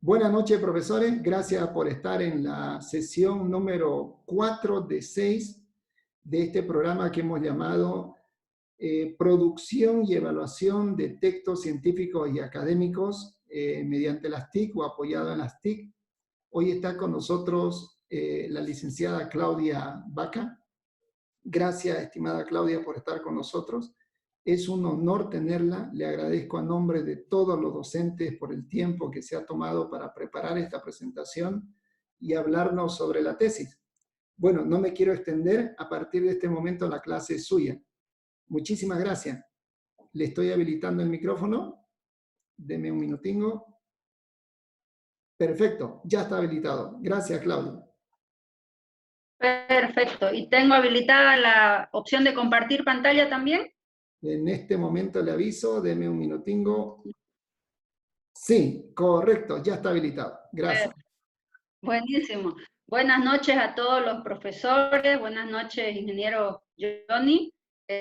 Buenas noches, profesores. Gracias por estar en la sesión número 4 de 6 de este programa que hemos llamado Producción y Evaluación de Textos Científicos y Académicos mediante las TIC o apoyado en las TIC. Hoy está con nosotros la licenciada Claudia Baca. Gracias, estimada Claudia, por estar con nosotros. Es un honor tenerla. Le agradezco a nombre de todos los docentes por el tiempo que se ha tomado para preparar esta presentación y hablarnos sobre la tesis. Bueno, no me quiero extender. A partir de este momento la clase es suya. Muchísimas gracias. Le estoy habilitando el micrófono. Deme un minutingo. Perfecto, ya está habilitado. Gracias, Claudia. Perfecto. ¿Y tengo habilitada la opción de compartir pantalla también? En este momento le aviso, deme un minutingo. Sí, correcto, ya está habilitado. Gracias. Buenísimo. Buenas noches a todos los profesores, buenas noches, ingeniero Johnny.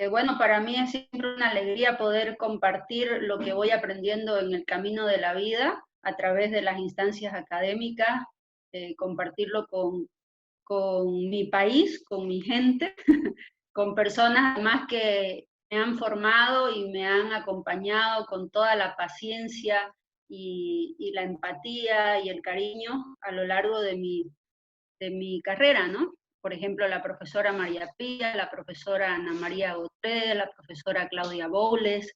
Bueno, para mí es siempre una alegría poder compartir lo que voy aprendiendo en el camino de la vida a través de las instancias académicas, compartirlo con mi país, con mi gente, con personas además que me han formado y me han acompañado con toda la paciencia y la empatía y el cariño a lo largo de mi carrera, ¿no? Por ejemplo, la profesora María Pía, la profesora Ana María Gotré, la profesora Claudia Boules,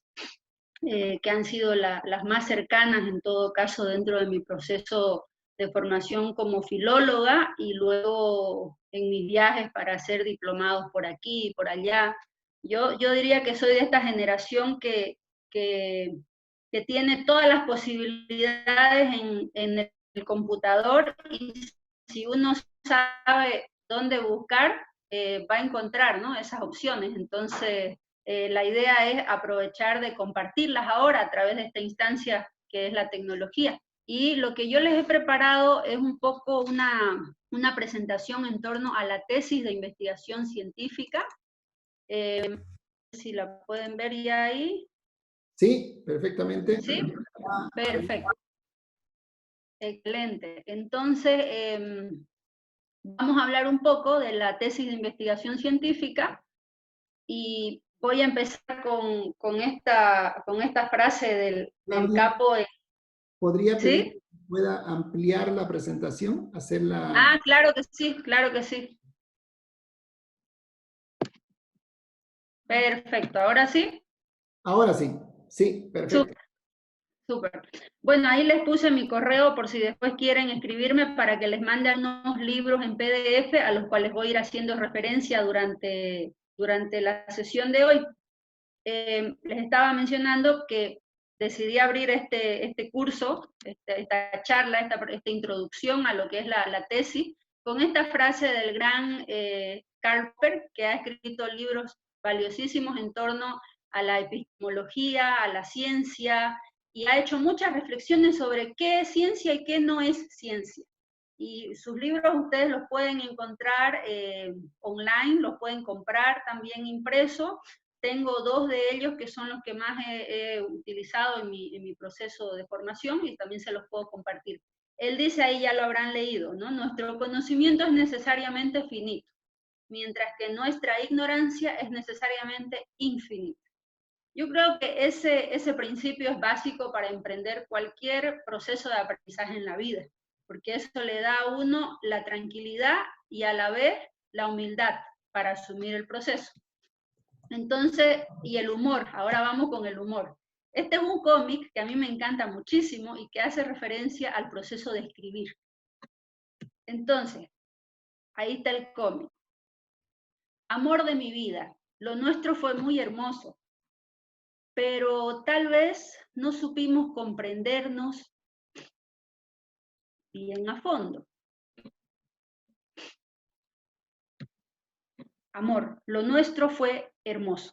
que han sido las más cercanas en todo caso dentro de mi proceso de formación como filóloga y luego en mis viajes para hacer diplomados por aquí y por allá. Yo diría que soy de esta generación que tiene todas las posibilidades en el computador y si uno sabe dónde buscar, va a encontrar, ¿no?, esas opciones. Entonces, la idea es aprovechar de compartirlas ahora a través de esta instancia que es la tecnología. Y lo que yo les he preparado es un poco una presentación en torno a la tesis de investigación científica. Si la pueden ver ya ahí. Sí, perfectamente. Sí, perfecto. Excelente. Entonces, vamos a hablar un poco de la tesis de investigación científica y voy a empezar con esta frase del capo. ¿Podría pedir ¿Sí? que pueda ampliar la presentación? Hacerla... Ah, claro que sí, claro que sí. Perfecto, ¿ahora sí? Ahora sí, sí, perfecto. Súper. Bueno, ahí les puse mi correo por si después quieren escribirme para que les mande unos libros en PDF a los cuales voy a ir haciendo referencia durante la sesión de hoy. Les estaba mencionando que decidí abrir este curso, esta charla, esta introducción a lo que es la tesis, con esta frase del gran Karl Popper, que ha escrito libros valiosísimos en torno a la epistemología, a la ciencia, y ha hecho muchas reflexiones sobre qué es ciencia y qué no es ciencia. Y sus libros ustedes los pueden encontrar online, los pueden comprar también impreso. Tengo dos de ellos que son los que más he utilizado en mi proceso de formación y también se los puedo compartir. Él dice ahí, ya lo habrán leído, ¿no? Nuestro conocimiento es necesariamente finito, mientras que nuestra ignorancia es necesariamente infinita. Yo creo que ese principio es básico para emprender cualquier proceso de aprendizaje en la vida, porque eso le da a uno la tranquilidad y a la vez la humildad para asumir el proceso. Entonces, y el humor, ahora vamos con el humor. Este es un cómic que a mí me encanta muchísimo y que hace referencia al proceso de escribir. Entonces, ahí está el cómic. Amor de mi vida, lo nuestro fue muy hermoso, pero tal vez no supimos comprendernos bien a fondo. Amor, lo nuestro fue hermoso,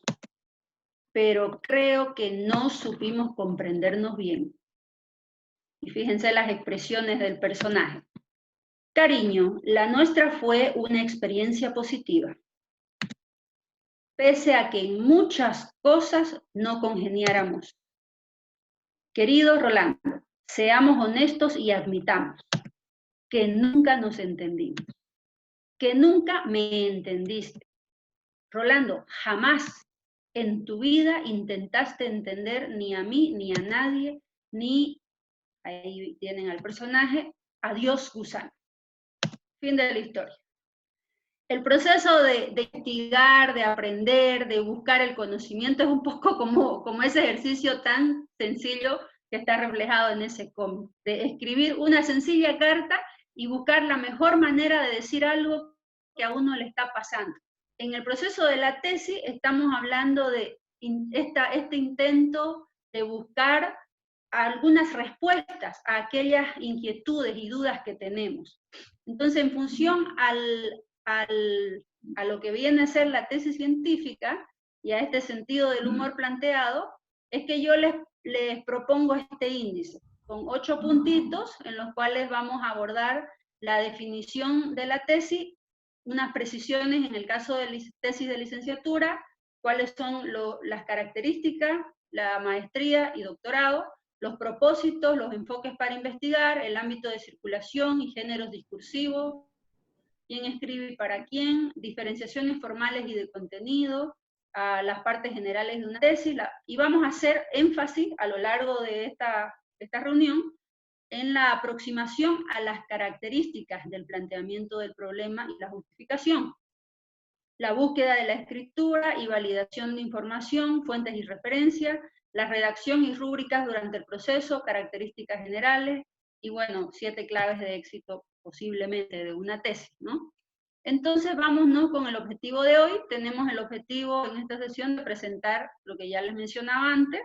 pero creo que no supimos comprendernos bien. Y fíjense las expresiones del personaje. Cariño, la nuestra fue una experiencia positiva, pese a que en muchas cosas no congeniáramos. Querido Rolando, seamos honestos y admitamos que nunca nos entendimos, que nunca me entendiste. Rolando, jamás en tu vida intentaste entender ni a mí, ni a nadie, ni, ahí tienen al personaje, a Dios gusano. Fin de la historia. El proceso de investigar, de aprender, de buscar el conocimiento es un poco como ese ejercicio tan sencillo que está reflejado en ese cómic, de escribir una sencilla carta y buscar la mejor manera de decir algo que a uno le está pasando. En el proceso de la tesis estamos hablando de este intento de buscar algunas respuestas a aquellas inquietudes y dudas que tenemos. Entonces, en función a lo que viene a ser la tesis científica y a este sentido del humor planteado, es que yo les propongo este índice con 8 puntitos en los cuales vamos a abordar la definición de la tesis, unas precisiones en el caso de tesis de licenciatura, cuáles son las características, la maestría y doctorado, los propósitos, los enfoques para investigar, el ámbito de circulación y géneros discursivos, quién escribe y para quién, diferenciaciones formales y de contenido, a las partes generales de una tesis, y vamos a hacer énfasis a lo largo de esta reunión en la aproximación a las características del planteamiento del problema y la justificación, la búsqueda de la escritura y validación de información, fuentes y referencias, la redacción y rúbricas durante el proceso, características generales, y bueno, 7 claves de éxito posiblemente de una tesis, ¿no? Entonces vámonos con el objetivo de hoy. Tenemos el objetivo en esta sesión de presentar lo que ya les mencionaba antes,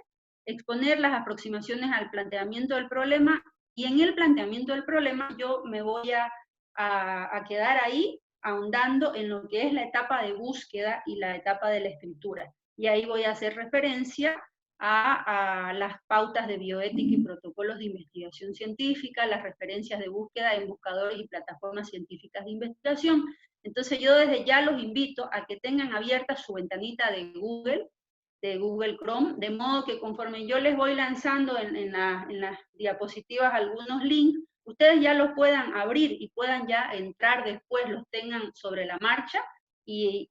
exponer las aproximaciones al planteamiento del problema, y en el planteamiento del problema yo me voy a quedar ahí ahondando en lo que es la etapa de búsqueda y la etapa de la escritura. Y ahí voy a hacer referencia a las pautas de bioética y protocolos de investigación científica, las referencias de búsqueda en buscadores y plataformas científicas de investigación. Entonces yo desde ya los invito a que tengan abierta su ventanita de Google Chrome, de modo que conforme yo les voy lanzando en las diapositivas algunos links, ustedes ya los puedan abrir y puedan ya entrar después, los tengan sobre la marcha, y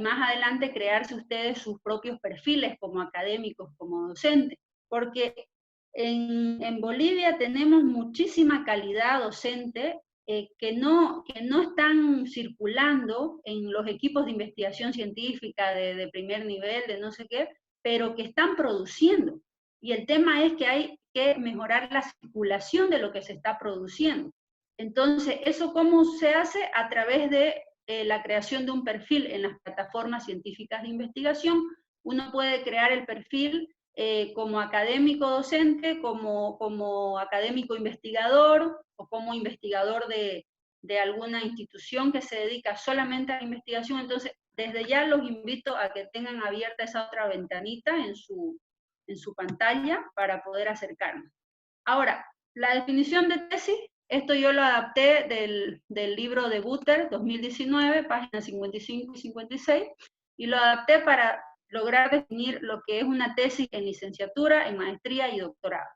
más adelante crearse ustedes sus propios perfiles como académicos, como docentes, porque en Bolivia tenemos muchísima calidad docente que no están circulando en los equipos de investigación científica de primer nivel, de no sé qué, pero que están produciendo. Y el tema es que hay que mejorar la circulación de lo que se está produciendo. Entonces, ¿eso cómo se hace? A través de la creación de un perfil en las plataformas científicas de investigación. Uno puede crear el perfil como académico docente, como académico investigador, o como investigador de alguna institución que se dedica solamente a la investigación. Entonces, desde ya los invito a que tengan abierta esa otra ventanita en su pantalla para poder acercarnos. Ahora, la definición de tesis, esto yo lo adapté del libro de Buter, 2019, páginas 55 y 56, y lo adapté para lograr definir lo que es una tesis en licenciatura, en maestría y doctorado.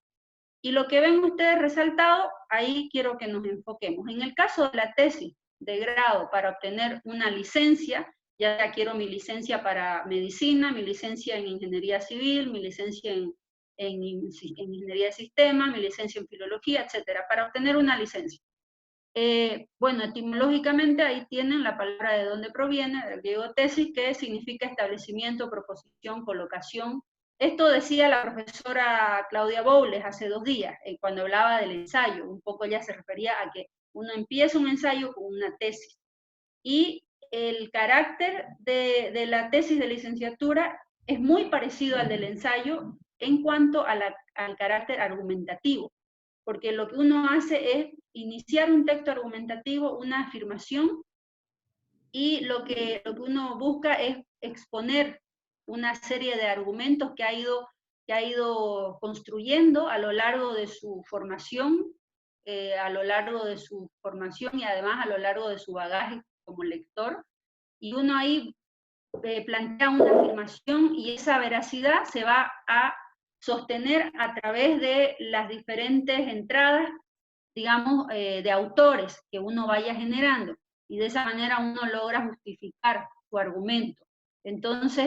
Y lo que ven ustedes resaltado, ahí quiero que nos enfoquemos. En el caso de la tesis de grado para obtener una licencia, ya quiero mi licencia para medicina, mi licencia en ingeniería civil, mi licencia en ingeniería de sistemas, mi licencia en filología, etcétera, para obtener una licencia. Bueno, etimológicamente ahí tienen la palabra de dónde proviene, del griego tesis, que significa establecimiento, proposición, colocación. Esto decía la profesora Claudia Boules hace 2 días, cuando hablaba del ensayo. Un poco ella se refería a que uno empieza un ensayo con una tesis. Y el carácter de la tesis de licenciatura es muy parecido al del ensayo en cuanto al carácter argumentativo, porque lo que uno hace es iniciar un texto argumentativo, una afirmación, y lo que uno busca es exponer una serie de argumentos que ha ido construyendo a lo largo de su formación, y además a lo largo de su bagaje como lector, y uno ahí plantea una afirmación y esa veracidad se va a sostener a través de las diferentes entradas, digamos, de autores que uno vaya generando, y de esa manera uno logra justificar su argumento. Entonces,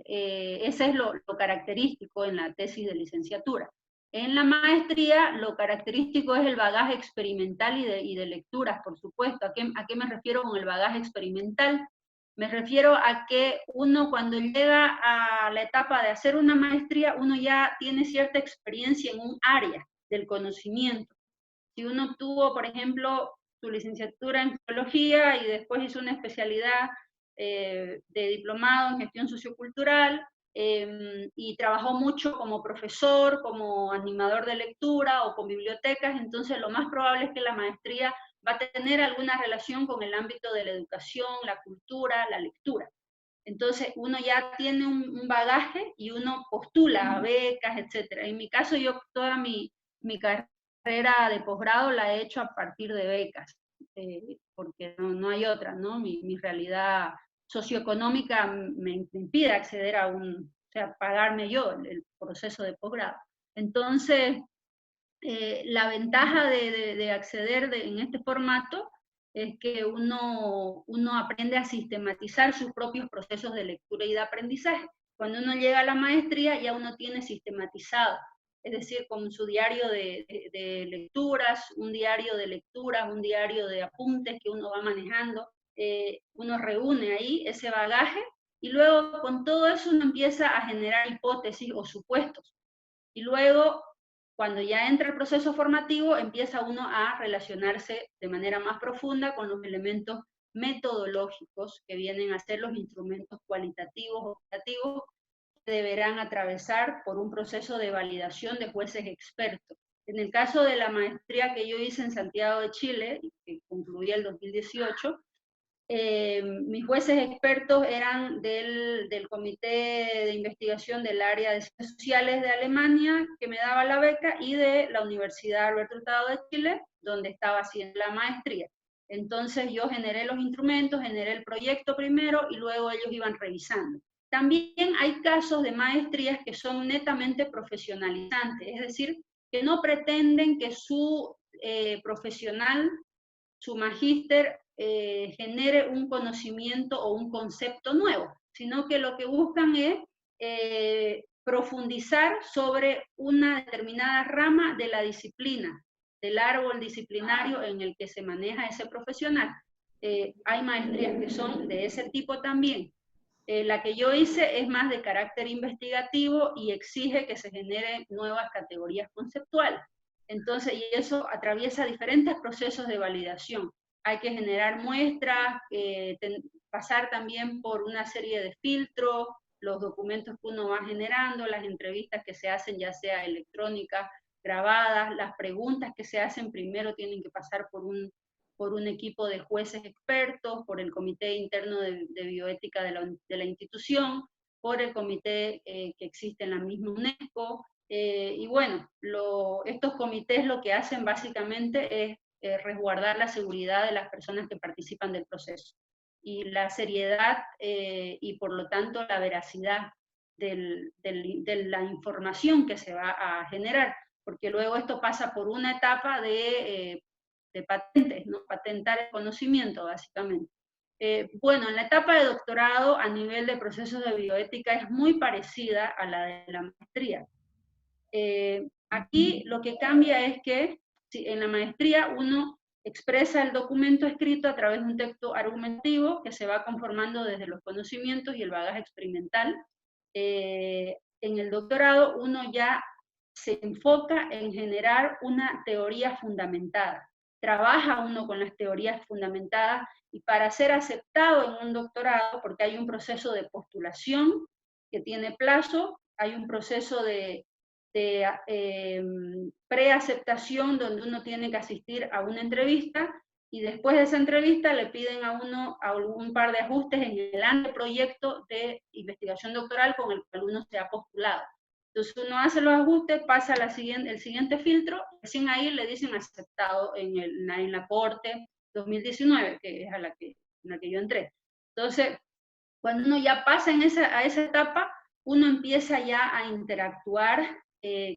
ese es lo característico en la tesis de licenciatura. En la maestría, lo característico es el bagaje experimental y de lecturas, por supuesto. ¿A qué me refiero con el bagaje experimental? Me refiero a que uno, cuando llega a la etapa de hacer una maestría, uno ya tiene cierta experiencia en un área del conocimiento. Si uno obtuvo, por ejemplo, su licenciatura en filología y después hizo una especialidad de diplomado en gestión sociocultural, y trabajó mucho como profesor, como animador de lectura o con bibliotecas, entonces lo más probable es que la maestría va a tener alguna relación con el ámbito de la educación, la cultura, la lectura. Entonces uno ya tiene un bagaje y uno postula a becas, etc. En mi caso, yo toda mi carrera de posgrado la he hecho a partir de becas, porque no hay otra, ¿no? Mi realidad socioeconómica me impide acceder a o sea, pagarme yo el proceso de posgrado. Entonces, la ventaja de acceder en este formato es que uno aprende a sistematizar sus propios procesos de lectura y de aprendizaje. Cuando uno llega a la maestría ya uno tiene sistematizado, es decir, con su diario de lecturas, un diario de lecturas, un diario de apuntes que uno va manejando, uno reúne ahí ese bagaje y luego con todo eso uno empieza a generar hipótesis o supuestos. Y luego, cuando ya entra el proceso formativo, empieza uno a relacionarse de manera más profunda con los elementos metodológicos que vienen a ser los instrumentos cualitativos o cuantitativos que deberán atravesar por un proceso de validación de jueces expertos. En el caso de la maestría que yo hice en Santiago de Chile, que concluí el 2018, mis jueces expertos eran del Comité de Investigación del Área de Ciencias Sociales de Alemania, que me daba la beca, y de la Universidad Alberto Hurtado de Chile, donde estaba haciendo la maestría. Entonces yo generé los instrumentos, generé el proyecto primero, y luego ellos iban revisando. También hay casos de maestrías que son netamente profesionalizantes, es decir, que no pretenden que su profesional, su magíster, genere un conocimiento o un concepto nuevo, sino que lo que buscan es profundizar sobre una determinada rama de la disciplina, del árbol disciplinario en el que se maneja ese profesional. Hay maestrías que son de ese tipo también. La que yo hice es más de carácter investigativo y exige que se generen nuevas categorías conceptuales. Entonces, y eso atraviesa diferentes procesos de validación. Hay que generar muestras, pasar también por una serie de filtros, los documentos que uno va generando, las entrevistas que se hacen, ya sea electrónicas, grabadas, las preguntas que se hacen primero tienen que pasar por un equipo de jueces expertos, por el comité interno de bioética de la institución, por el comité que existe en la misma UNESCO, y bueno, estos comités lo que hacen básicamente es resguardar la seguridad de las personas que participan del proceso y la seriedad y por lo tanto la veracidad de la información que se va a generar, porque luego esto pasa por una etapa de patentes, ¿no? Patentar el conocimiento básicamente. Bueno, en la etapa de doctorado a nivel de procesos de bioética es muy parecida a la de la maestría. Aquí lo que cambia es que en la maestría uno expresa el documento escrito a través de un texto argumentativo que se va conformando desde los conocimientos y el bagaje experimental. En el doctorado uno ya se enfoca en generar una teoría fundamentada. Trabaja uno con las teorías fundamentadas y para ser aceptado en un doctorado, porque hay un proceso de postulación que tiene plazo, hay un proceso de preaceptación donde uno tiene que asistir a una entrevista y después de esa entrevista le piden a uno algún par de ajustes en el anteproyecto de investigación doctoral con el cual uno se ha postulado. Entonces uno hace los ajustes, pasa el siguiente filtro, recién ahí le dicen aceptado en la Corte 2019, que es en la que yo entré. Entonces, cuando uno ya pasa a esa etapa, uno empieza ya a interactuar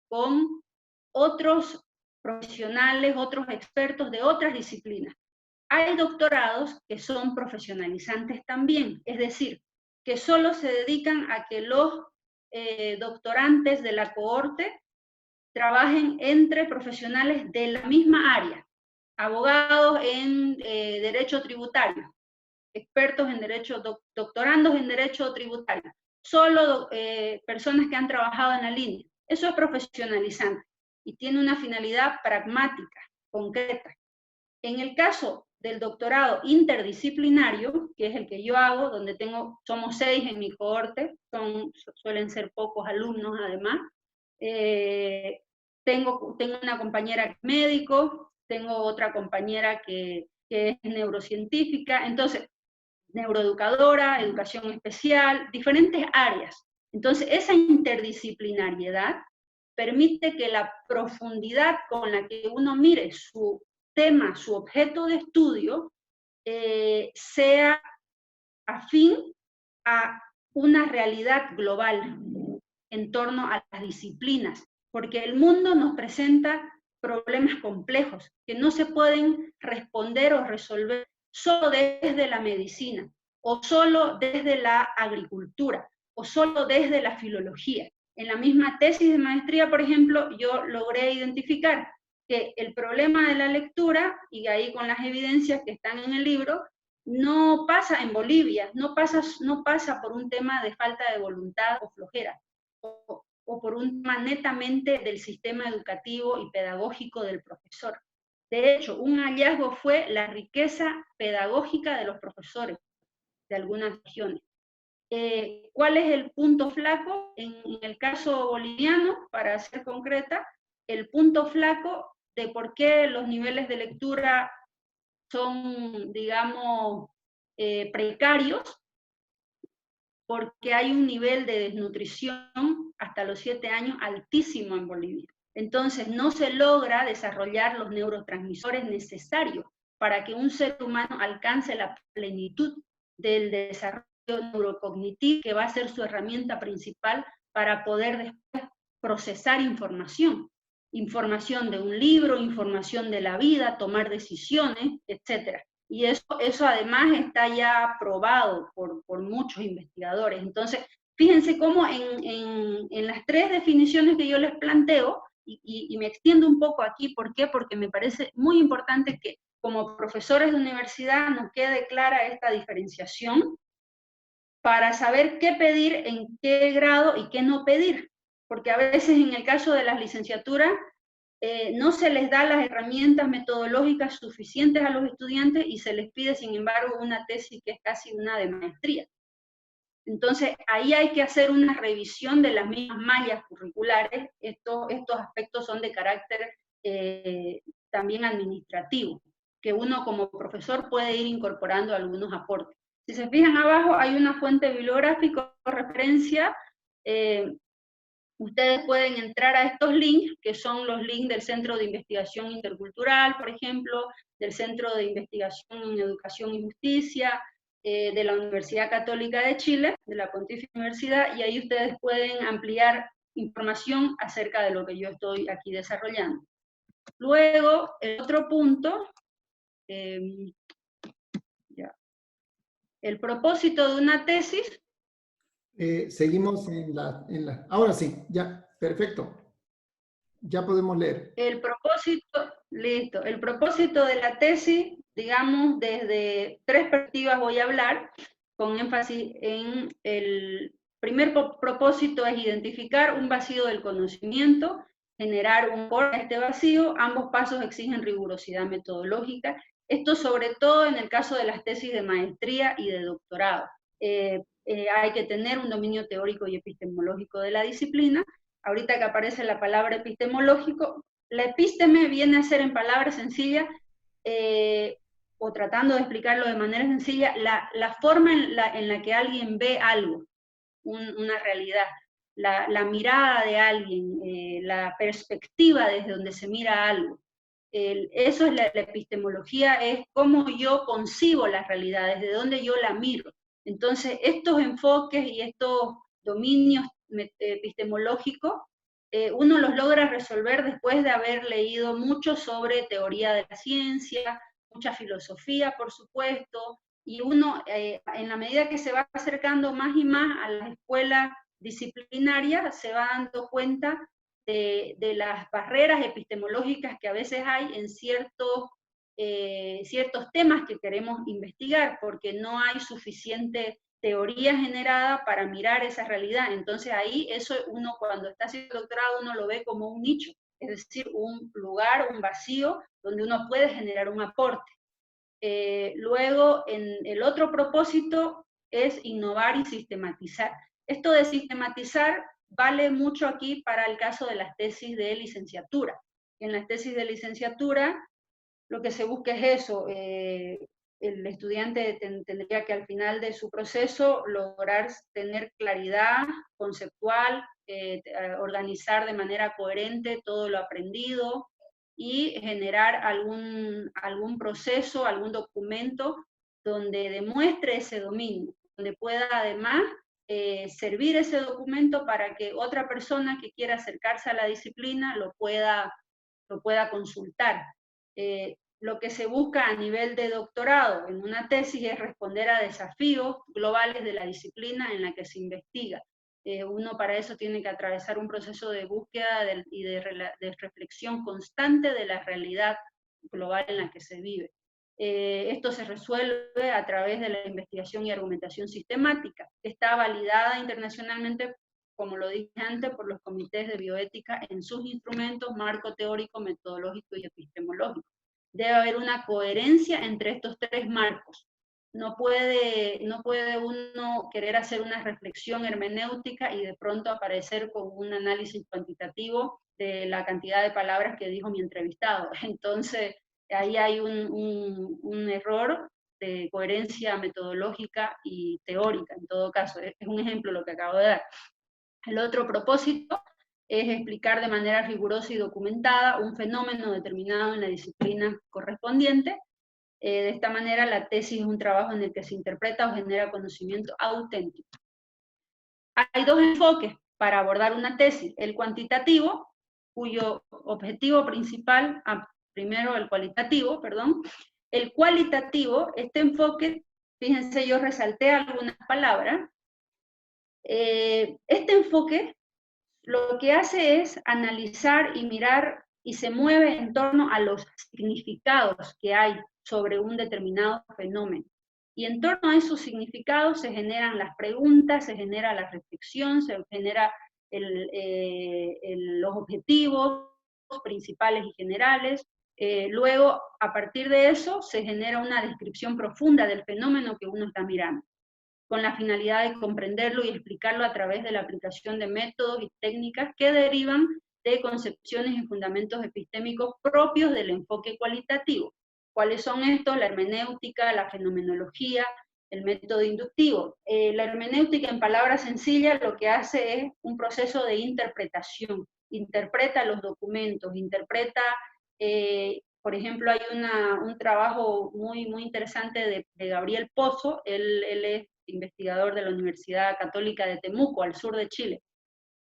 con otros profesionales, otros expertos de otras disciplinas. Hay doctorados que son profesionalizantes también, es decir, que solo se dedican a que los doctorantes de la cohorte trabajen entre profesionales de la misma área, abogados en derecho tributario, expertos en derecho, doctorandos en derecho tributario, solo personas que han trabajado en la línea. Eso es profesionalizante y tiene una finalidad pragmática, concreta. En el caso del doctorado interdisciplinario, que es el que yo hago, donde somos 6 en mi cohorte, suelen ser pocos alumnos además, tengo una compañera que es médico, tengo otra compañera que es neurocientífica, entonces, neuroeducadora, educación especial, diferentes áreas. Entonces, esa interdisciplinariedad permite que la profundidad con la que uno mire su tema, su objeto de estudio, sea afín a una realidad global en torno a las disciplinas, porque el mundo nos presenta problemas complejos que no se pueden responder o resolver solo desde la medicina, o solo desde la agricultura, o solo desde la filología. En la misma tesis de maestría, por ejemplo, yo logré identificar que el problema de la lectura, y ahí con las evidencias que están en el libro, no pasa en Bolivia, no pasa por un tema de falta de voluntad o flojera, o por un tema netamente del sistema educativo y pedagógico del profesor. De hecho, un hallazgo fue la riqueza pedagógica de los profesores de algunas regiones. ¿Cuál es el punto flaco? En el caso boliviano, para ser concreta, el punto flaco de por qué los niveles de lectura son, digamos, precarios, porque hay un nivel de desnutrición hasta los 7 años altísimo en Bolivia. Entonces no se logra desarrollar los neurotransmisores necesarios para que un ser humano alcance la plenitud del desarrollo neurocognitivo, que va a ser su herramienta principal para poder después procesar información. Información de un libro, información de la vida, tomar decisiones, etc. Y eso además está ya probado por muchos investigadores. Entonces, fíjense cómo en las 3 definiciones que yo les planteo, y me extiendo un poco aquí, ¿por qué? Porque me parece muy importante que como profesores de universidad nos quede clara esta diferenciación para saber qué pedir, en qué grado y qué no pedir. Porque a veces en el caso de las licenciaturas, no se les da las herramientas metodológicas suficientes a los estudiantes y se les pide, sin embargo, una tesis que es casi una de maestría. Entonces, ahí hay que hacer una revisión de las mismas mallas curriculares. Estos aspectos son de carácter también administrativo, que uno como profesor puede ir incorporando algunos aportes. Si se fijan abajo, hay una fuente bibliográfica o referencia. Ustedes pueden entrar a estos links, que son los links del Centro de Investigación Intercultural, por ejemplo, del Centro de Investigación en Educación y Justicia, de la Universidad Católica de Chile, de la Pontificia Universidad, y ahí ustedes pueden ampliar información acerca de lo que yo estoy aquí desarrollando. Luego, el otro punto, el propósito de una tesis. Seguimos en la... Ahora sí, ya, perfecto. Ya podemos leer. El propósito, listo. El propósito de la tesis, digamos, desde 3 perspectivas voy a hablar, con énfasis en el primer propósito es identificar un vacío del conocimiento, generar un corte a este vacío. Ambos pasos exigen rigurosidad metodológica. Esto sobre todo en el caso de las tesis de maestría y de doctorado. Hay que tener un dominio teórico y epistemológico de la disciplina. Ahorita que aparece la palabra epistemológico, la epísteme viene a ser en palabras sencillas, o tratando de explicarlo de manera sencilla, la forma en la que alguien ve algo, una realidad, la mirada de alguien, la perspectiva desde donde se mira algo. Eso es la epistemología, es cómo yo concibo la realidad, desde donde yo la miro. Entonces, estos enfoques y estos dominios epistemológico, uno los logra resolver después de haber leído mucho sobre teoría de la ciencia, mucha filosofía, por supuesto, y uno, en la medida que se va acercando más y más a la escuela disciplinaria, se va dando cuenta de las barreras epistemológicas que a veces hay en ciertos temas que queremos investigar, porque no hay suficiente teoría generada para mirar esa realidad. Entonces ahí eso uno cuando está haciendo doctorado uno lo ve como un nicho, es decir, un lugar, un vacío donde uno puede generar un aporte. Luego, el otro propósito es innovar y sistematizar. Esto de sistematizar vale mucho aquí para el caso de las tesis de licenciatura. En las tesis de licenciatura lo que se busca es eso, el estudiante tendría que al final de su proceso lograr tener claridad conceptual, organizar de manera coherente todo lo aprendido y generar algún proceso, algún documento donde demuestre ese dominio, donde pueda además servir ese documento para que otra persona que quiera acercarse a la disciplina lo pueda consultar. Lo que se busca a nivel de doctorado en una tesis es responder a desafíos globales de la disciplina en la que se investiga. Uno para eso tiene que atravesar un proceso de búsqueda y de reflexión constante de la realidad global en la que se vive. Esto se resuelve a través de la investigación y argumentación sistemática, que está validada internacionalmente, como lo dije antes, por los comités de bioética en sus instrumentos, marco teórico, metodológico y epistemológico. Debe haber una coherencia entre estos tres marcos. No puede uno querer hacer una reflexión hermenéutica y de pronto aparecer con un análisis cuantitativo de la cantidad de palabras que dijo mi entrevistado. Entonces, ahí hay un error de coherencia metodológica y teórica, en todo caso. Es un ejemplo lo que acabo de dar. El otro propósito es explicar de manera rigurosa y documentada un fenómeno determinado en la disciplina correspondiente. De esta manera, la tesis es un trabajo en el que se interpreta o genera conocimiento auténtico. Hay dos enfoques para abordar una tesis. El cuantitativo, cuyo objetivo principal, primero el cualitativo, perdón. El cualitativo, este enfoque, fíjense, yo resalté algunas palabras. Este enfoque lo que hace es analizar y mirar y se mueve en torno a los significados que hay sobre un determinado fenómeno. Y en torno a esos significados se generan las preguntas, se genera la reflexión, se genera los objetivos principales y generales. Luego, a partir de eso, se genera una descripción profunda del fenómeno que uno está mirando, con la finalidad de comprenderlo y explicarlo a través de la aplicación de métodos y técnicas que derivan de concepciones y fundamentos epistémicos propios del enfoque cualitativo. ¿Cuáles son estos? La hermenéutica, la fenomenología, el método inductivo. La hermenéutica, en palabras sencillas, lo que hace es un proceso de interpretación. Interpreta los documentos, interpreta, por ejemplo, hay un trabajo muy interesante de Gabriel Pozo, él es investigador de la Universidad Católica de Temuco, al sur de Chile,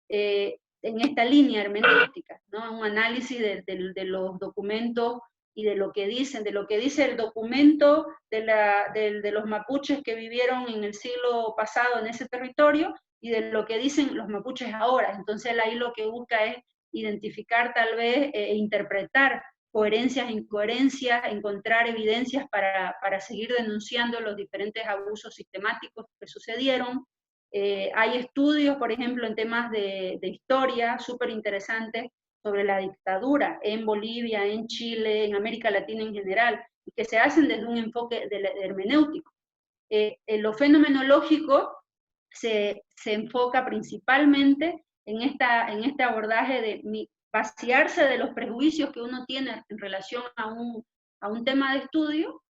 en esta línea hermenéutica, ¿no? Un análisis de los documentos y de lo que dicen, de lo que dice el documento de los mapuches que vivieron en el siglo pasado en ese territorio y de lo que dicen los mapuches ahora. Entonces él ahí lo que busca es identificar tal vez e interpretar coherencias, incoherencias, encontrar evidencias para seguir denunciando los diferentes abusos sistemáticos que sucedieron. Hay estudios, por ejemplo, en temas de historia súper interesantes sobre la dictadura en Bolivia, en Chile, en América Latina en general, y que se hacen desde un enfoque hermenéutico. Lo fenomenológico se enfoca principalmente en este abordaje de vaciarse de los prejuicios que uno tiene en relación a un tema de estudio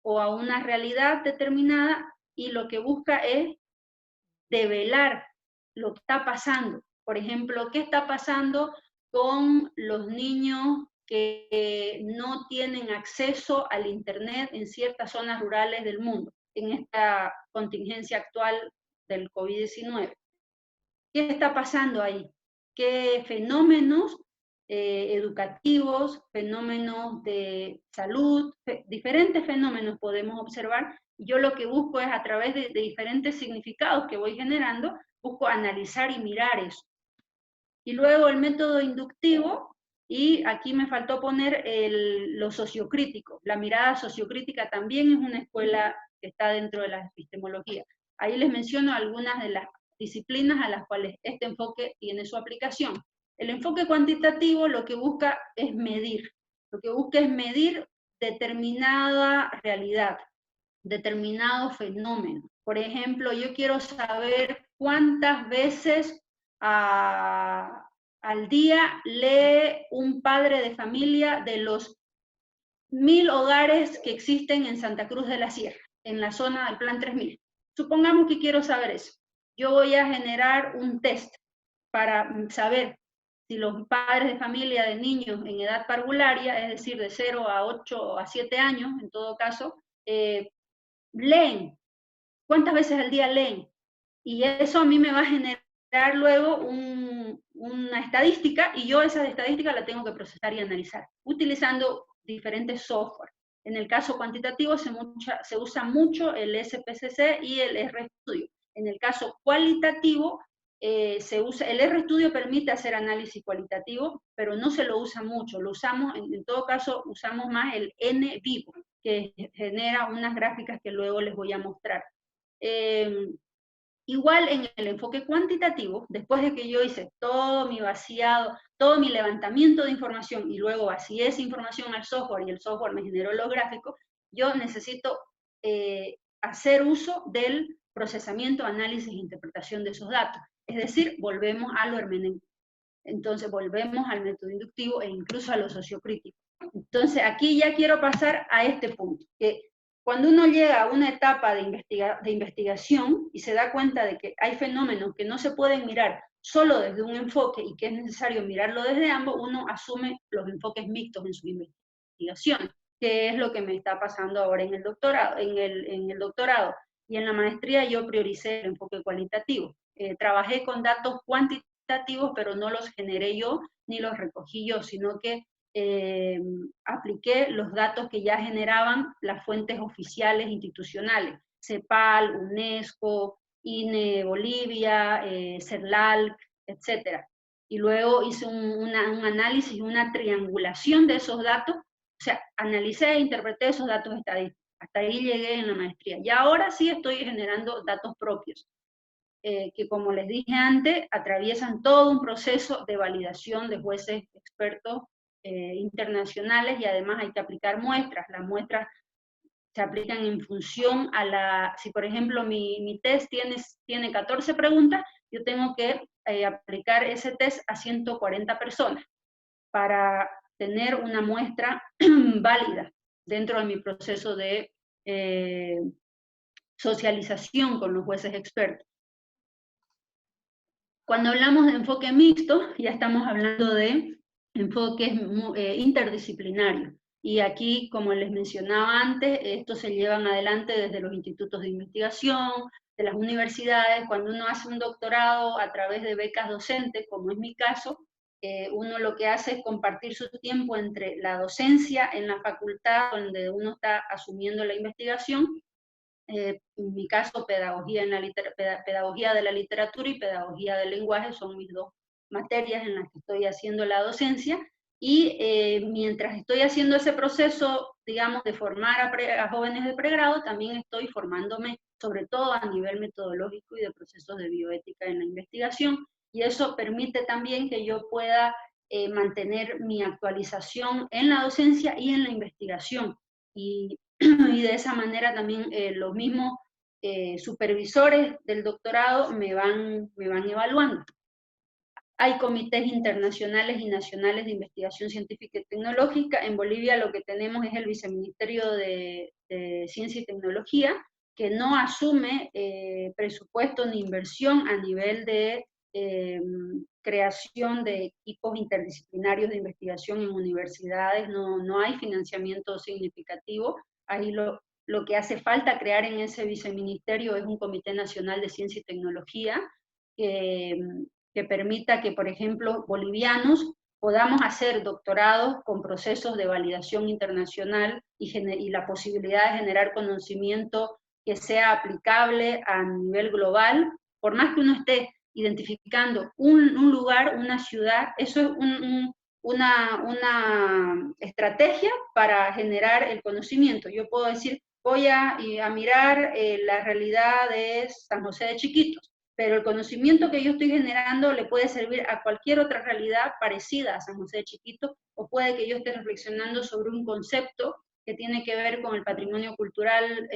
o a una realidad determinada, y lo que busca es develar lo que está pasando. Por ejemplo, ¿qué está pasando con los niños que no tienen acceso al Internet en ciertas zonas rurales del mundo, en esta contingencia actual del COVID-19? ¿Qué está pasando ahí? ¿Qué fenómenos educativos, fenómenos de salud, diferentes fenómenos podemos observar? Yo lo que busco es, a través de diferentes significados que voy generando, busco analizar y mirar eso. Y luego el método inductivo, y aquí me faltó poner lo sociocrítico. La mirada sociocrítica también es una escuela que está dentro de la epistemología. Ahí les menciono algunas de las disciplinas a las cuales este enfoque tiene su aplicación. El enfoque cuantitativo lo que busca es medir. Lo que busca es medir determinada realidad, determinado fenómeno. Por ejemplo, yo quiero saber cuántas veces al día lee un padre de familia de los 1000 hogares que existen en Santa Cruz de la Sierra, en la zona del Plan 3000. Supongamos que quiero saber eso. Yo voy a generar un test para saber si los padres de familia de niños en edad parvularia, es decir, de 0 a 8 o a 7 años, en todo caso, leen. ¿Cuántas veces al día leen? Y eso a mí me va a generar luego una estadística, y yo esa estadística la tengo que procesar y analizar, utilizando diferentes software. En el caso cuantitativo se usa mucho el SPSS y el RStudio. En el caso cualitativo, el RStudio permite hacer análisis cualitativo, pero no se lo usa mucho. Lo usamos, en todo caso, usamos más el NVivo, que genera unas gráficas que luego les voy a mostrar. Igual en el enfoque cuantitativo, después de que yo hice todo mi vaciado, todo mi levantamiento de información y luego vacié esa información al software y el software me generó los gráficos, yo necesito hacer uso del procesamiento, análisis e interpretación de esos datos. Es decir, volvemos a lo hermenéutico. Entonces volvemos al método inductivo e incluso a lo sociocrítico. Entonces aquí ya quiero pasar a este punto, que cuando uno llega a una etapa de investigación y se da cuenta de que hay fenómenos que no se pueden mirar solo desde un enfoque y que es necesario mirarlo desde ambos, uno asume los enfoques mixtos en su investigación, que es lo que me está pasando ahora en el doctorado. En el doctorado y en la maestría yo prioricé el enfoque cualitativo. Trabajé con datos cuantitativos, pero no los generé yo ni los recogí yo, sino que apliqué los datos que ya generaban las fuentes oficiales institucionales, CEPAL, UNESCO, INE Bolivia, CERLALC, etc. Y luego hice un análisis, una triangulación de esos datos, o sea, analicé e interpreté esos datos estadísticos. Hasta ahí llegué en la maestría. Y ahora sí estoy generando datos propios, que como les dije antes, atraviesan todo un proceso de validación de jueces expertos internacionales, y además hay que aplicar muestras. Las muestras se aplican en función a si por ejemplo mi test tiene 14 preguntas, yo tengo que aplicar ese test a 140 personas para tener una muestra válida dentro de mi proceso de socialización con los jueces expertos. Cuando hablamos de enfoque mixto, ya estamos hablando de enfoques interdisciplinarios. Y aquí, como les mencionaba antes, estos se llevan adelante desde los institutos de investigación, de las universidades. Cuando uno hace un doctorado a través de becas docentes, como es mi caso, uno lo que hace es compartir su tiempo entre la docencia en la facultad, donde uno está asumiendo la investigación, en mi caso, pedagogía de la literatura y pedagogía del lenguaje son mis dos materias en las que estoy haciendo la docencia, y mientras estoy haciendo ese proceso, digamos, de formar a jóvenes de pregrado, también estoy formándome, sobre todo a nivel metodológico y de procesos de bioética en la investigación, y eso permite también que yo pueda mantener mi actualización en la docencia y en la investigación, y de esa manera también los mismos supervisores del doctorado me van evaluando. Hay comités internacionales y nacionales de investigación científica y tecnológica. En Bolivia lo que tenemos es el Viceministerio de Ciencia y Tecnología, que no asume presupuesto ni inversión a nivel de creación de equipos interdisciplinarios de investigación en universidades. No hay financiamiento significativo. Ahí lo que hace falta crear en ese viceministerio es un Comité Nacional de Ciencia y Tecnología, que permita que, por ejemplo, bolivianos podamos hacer doctorados con procesos de validación internacional y la posibilidad de generar conocimiento que sea aplicable a nivel global, por más que uno esté identificando un lugar, una ciudad, eso es una estrategia para generar el conocimiento. Yo puedo decir, voy a mirar la realidad de San José de Chiquitos, pero el conocimiento que yo estoy generando le puede servir a cualquier otra realidad parecida a San José de Chiquitos, o puede que yo esté reflexionando sobre un concepto que tiene que ver con el patrimonio cultural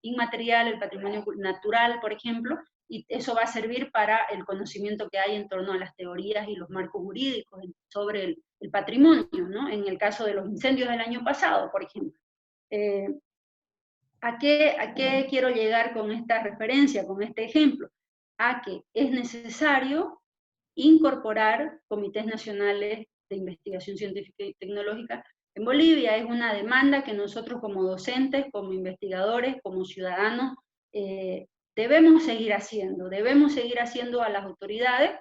inmaterial, el patrimonio natural, por ejemplo, y eso va a servir para el conocimiento que hay en torno a las teorías y los marcos jurídicos sobre el patrimonio, ¿no? En el caso de los incendios del año pasado, por ejemplo. ¿A qué quiero llegar con esta referencia, con este ejemplo? A que es necesario incorporar comités nacionales de investigación científica y tecnológica en Bolivia. Es una demanda que nosotros como docentes, como investigadores, como ciudadanos, debemos seguir haciendo a las autoridades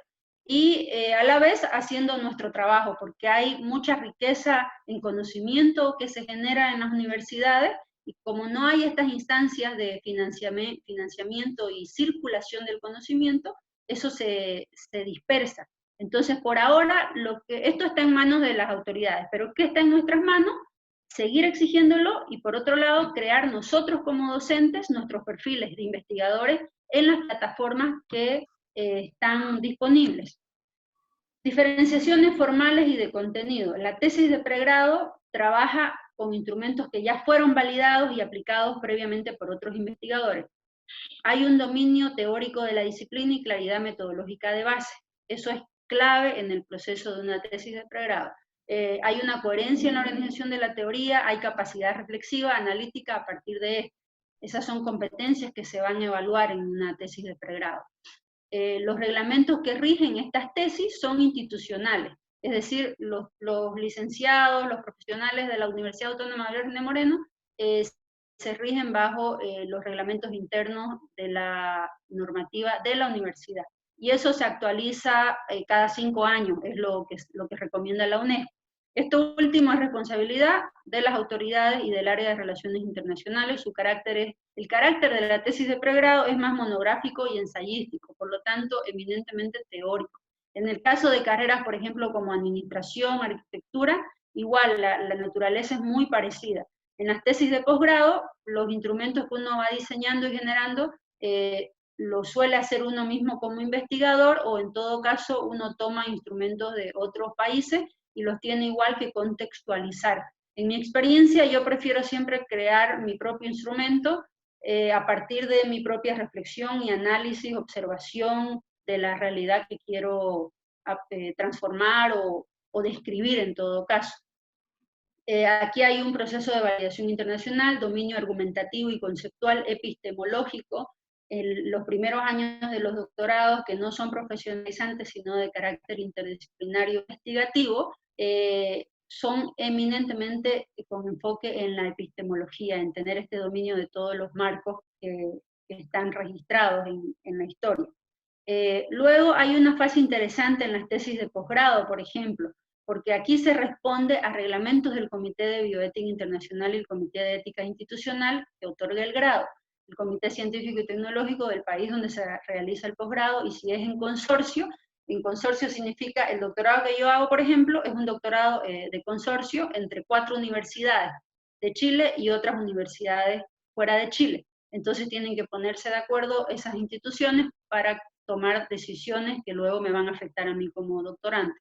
y a la vez haciendo nuestro trabajo, porque hay mucha riqueza en conocimiento que se genera en las universidades, y como no hay estas instancias de financiamiento y circulación del conocimiento, eso se dispersa. Entonces, por ahora, esto está en manos de las autoridades, pero ¿qué está en nuestras manos? Seguir exigiéndolo y, por otro lado, crear nosotros como docentes nuestros perfiles de investigadores en las plataformas que están disponibles. Diferenciaciones formales y de contenido. La tesis de pregrado trabaja con instrumentos que ya fueron validados y aplicados previamente por otros investigadores. Hay un dominio teórico de la disciplina y claridad metodológica de base. Eso es clave en el proceso de una tesis de pregrado. Hay una coherencia en la organización de la teoría, hay capacidad reflexiva, analítica a partir de esto. Esas son competencias que se van a evaluar en una tesis de pregrado. Los reglamentos que rigen estas tesis son institucionales, es decir, los licenciados, los profesionales de la Universidad Autónoma de Virgen de Moreno se rigen bajo los reglamentos internos de la normativa de la universidad. Y eso se actualiza cada 5 años, es lo que recomienda la UNESCO. Esto último es responsabilidad de las autoridades y del área de relaciones internacionales. El carácter de la tesis de pregrado es más monográfico y ensayístico, por lo tanto, eminentemente teórico. En el caso de carreras, por ejemplo, como administración, arquitectura, igual la naturaleza es muy parecida. En las tesis de posgrado, los instrumentos que uno va diseñando y generando lo suele hacer uno mismo como investigador, o en todo caso uno toma instrumentos de otros países y los tiene igual que contextualizar. En mi experiencia yo prefiero siempre crear mi propio instrumento a partir de mi propia reflexión y análisis, observación de la realidad que quiero transformar o describir en todo caso. Aquí hay un proceso de validación internacional, dominio argumentativo y conceptual epistemológico. Los primeros años de los doctorados, que no son profesionalizantes, sino de carácter interdisciplinario investigativo, son eminentemente con enfoque en la epistemología, en tener este dominio de todos los marcos que están registrados en la historia. Luego hay una fase interesante en las tesis de posgrado, por ejemplo, porque aquí se responde a reglamentos del Comité de Bioética Internacional y el Comité de Ética Institucional que otorga el grado, el Comité Científico y Tecnológico del país donde se realiza el posgrado, y si es en consorcio significa el doctorado que yo hago, por ejemplo, es un doctorado de consorcio entre 4 universidades de Chile y otras universidades fuera de Chile. Entonces tienen que ponerse de acuerdo esas instituciones para tomar decisiones que luego me van a afectar a mí como doctoranda.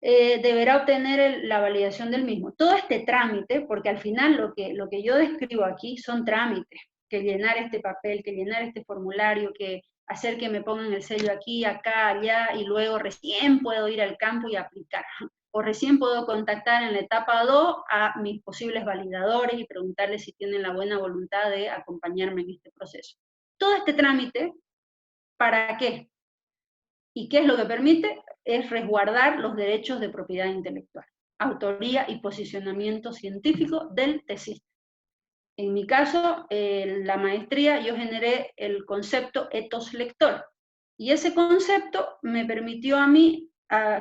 Deberá obtener la validación del mismo. Todo este trámite, porque al final lo que yo describo aquí son trámites, que llenar este papel, que llenar este formulario, que hacer que me pongan el sello aquí, acá, allá, y luego recién puedo ir al campo y aplicar. O recién puedo contactar en la etapa 2 a mis posibles validadores y preguntarles si tienen la buena voluntad de acompañarme en este proceso. Todo este trámite, ¿para qué? ¿Y qué es lo que permite? Es resguardar los derechos de propiedad intelectual, autoría y posicionamiento científico del tesista. En mi caso, en la maestría, yo generé el concepto ethos lector, y ese concepto me permitió a mí,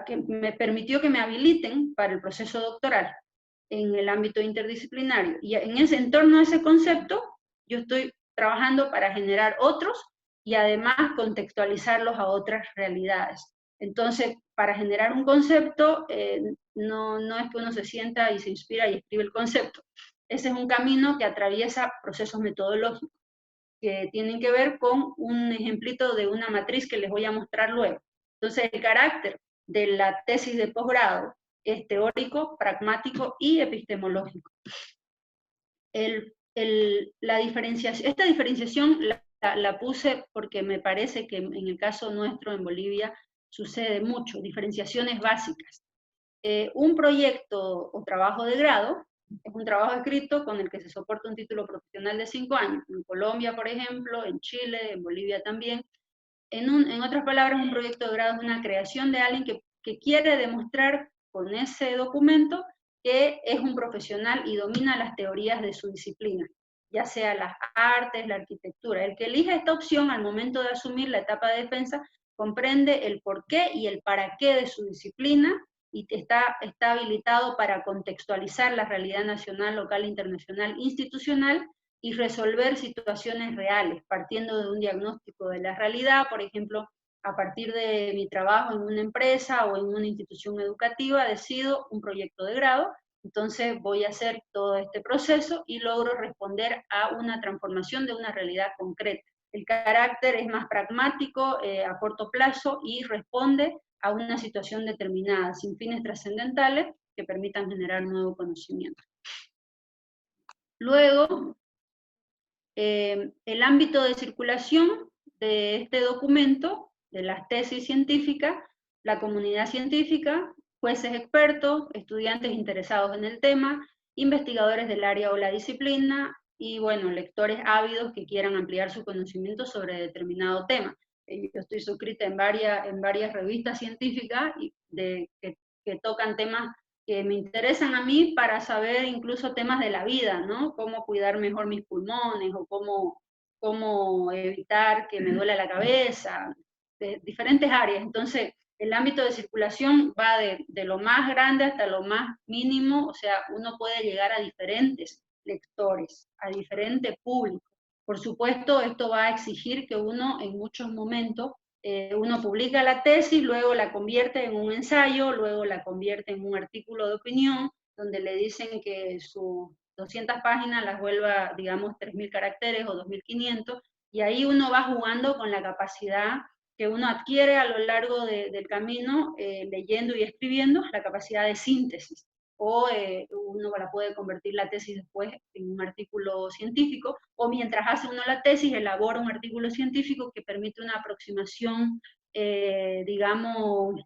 que me habiliten para el proceso doctoral en el ámbito interdisciplinario. Y en torno a ese concepto, yo estoy trabajando para generar otros y además contextualizarlos a otras realidades. Entonces, para generar un concepto, no es que uno se sienta y se inspira y escribe el concepto. Ese es un camino que atraviesa procesos metodológicos que tienen que ver con un ejemplito de una matriz que les voy a mostrar luego. Entonces, el carácter de la tesis de posgrado es teórico, pragmático y epistemológico. Esta diferenciación la puse porque me parece que en el caso nuestro en Bolivia sucede mucho, diferenciaciones básicas. Un proyecto o trabajo de grado es un trabajo escrito con el que se soporta un título profesional de 5 años. En Colombia, por ejemplo, en Chile, en Bolivia también. En otras palabras, un proyecto de grado es una creación de alguien que quiere demostrar con ese documento que es un profesional y domina las teorías de su disciplina, ya sea las artes, la arquitectura. El que elige esta opción al momento de asumir la etapa de defensa comprende el porqué y el para qué de su disciplina y está habilitado para contextualizar la realidad nacional, local, internacional, institucional y resolver situaciones reales, partiendo de un diagnóstico de la realidad, por ejemplo, a partir de mi trabajo en una empresa o en una institución educativa, decido un proyecto de grado, entonces voy a hacer todo este proceso y logro responder a una transformación de una realidad concreta. El carácter es más pragmático, a corto plazo, y responde a una situación determinada, sin fines trascendentales que permitan generar nuevo conocimiento. Luego, el ámbito de circulación de este documento, de las tesis científicas, la comunidad científica, jueces expertos, estudiantes interesados en el tema, investigadores del área o la disciplina, y bueno, lectores ávidos que quieran ampliar su conocimiento sobre determinado tema. Yo estoy suscrita en varias revistas científicas que tocan temas que me interesan a mí para saber incluso temas de la vida, ¿no? Cómo cuidar mejor mis pulmones o cómo evitar que me duele la cabeza, de diferentes áreas. Entonces, el ámbito de circulación va de lo más grande hasta lo más mínimo, o sea, uno puede llegar a diferentes lectores, a diferente público. Por supuesto, esto va a exigir que uno en muchos momentos uno publica la tesis, luego la convierte en un ensayo, luego la convierte en un artículo de opinión, donde le dicen que sus 200 páginas las vuelva, digamos, 3.000 caracteres o 2.500, y ahí uno va jugando con la capacidad que uno adquiere a lo largo del camino, leyendo y escribiendo, la capacidad de síntesis. O uno la puede convertir la tesis después en un artículo científico, o mientras hace uno la tesis, elabora un artículo científico que permite una aproximación, digamos,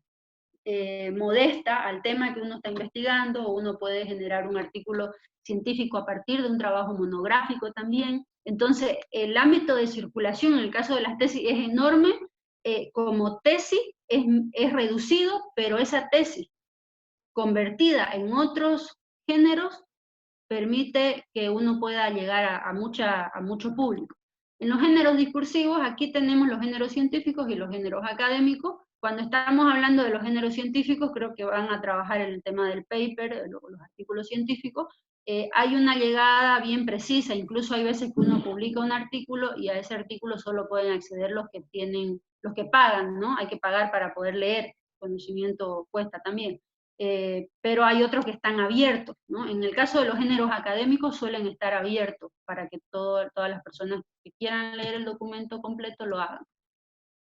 modesta al tema que uno está investigando, o uno puede generar un artículo científico a partir de un trabajo monográfico también. Entonces, el ámbito de circulación en el caso de las tesis es enorme, como tesis es reducido, pero esa tesis convertida en otros géneros permite que uno pueda llegar a mucho público. En los géneros discursivos, aquí tenemos los géneros científicos y los géneros académicos. Cuando estamos hablando de los géneros científicos, creo que van a trabajar el tema del paper, los artículos científicos. Hay una llegada bien precisa, incluso hay veces que uno publica un artículo y a ese artículo solo pueden acceder los que pagan, ¿no? Hay que pagar para poder leer, conocimiento cuesta también. Pero hay otros que están abiertos, ¿no? En el caso de los géneros académicos suelen estar abiertos para que todas las personas que quieran leer el documento completo lo hagan.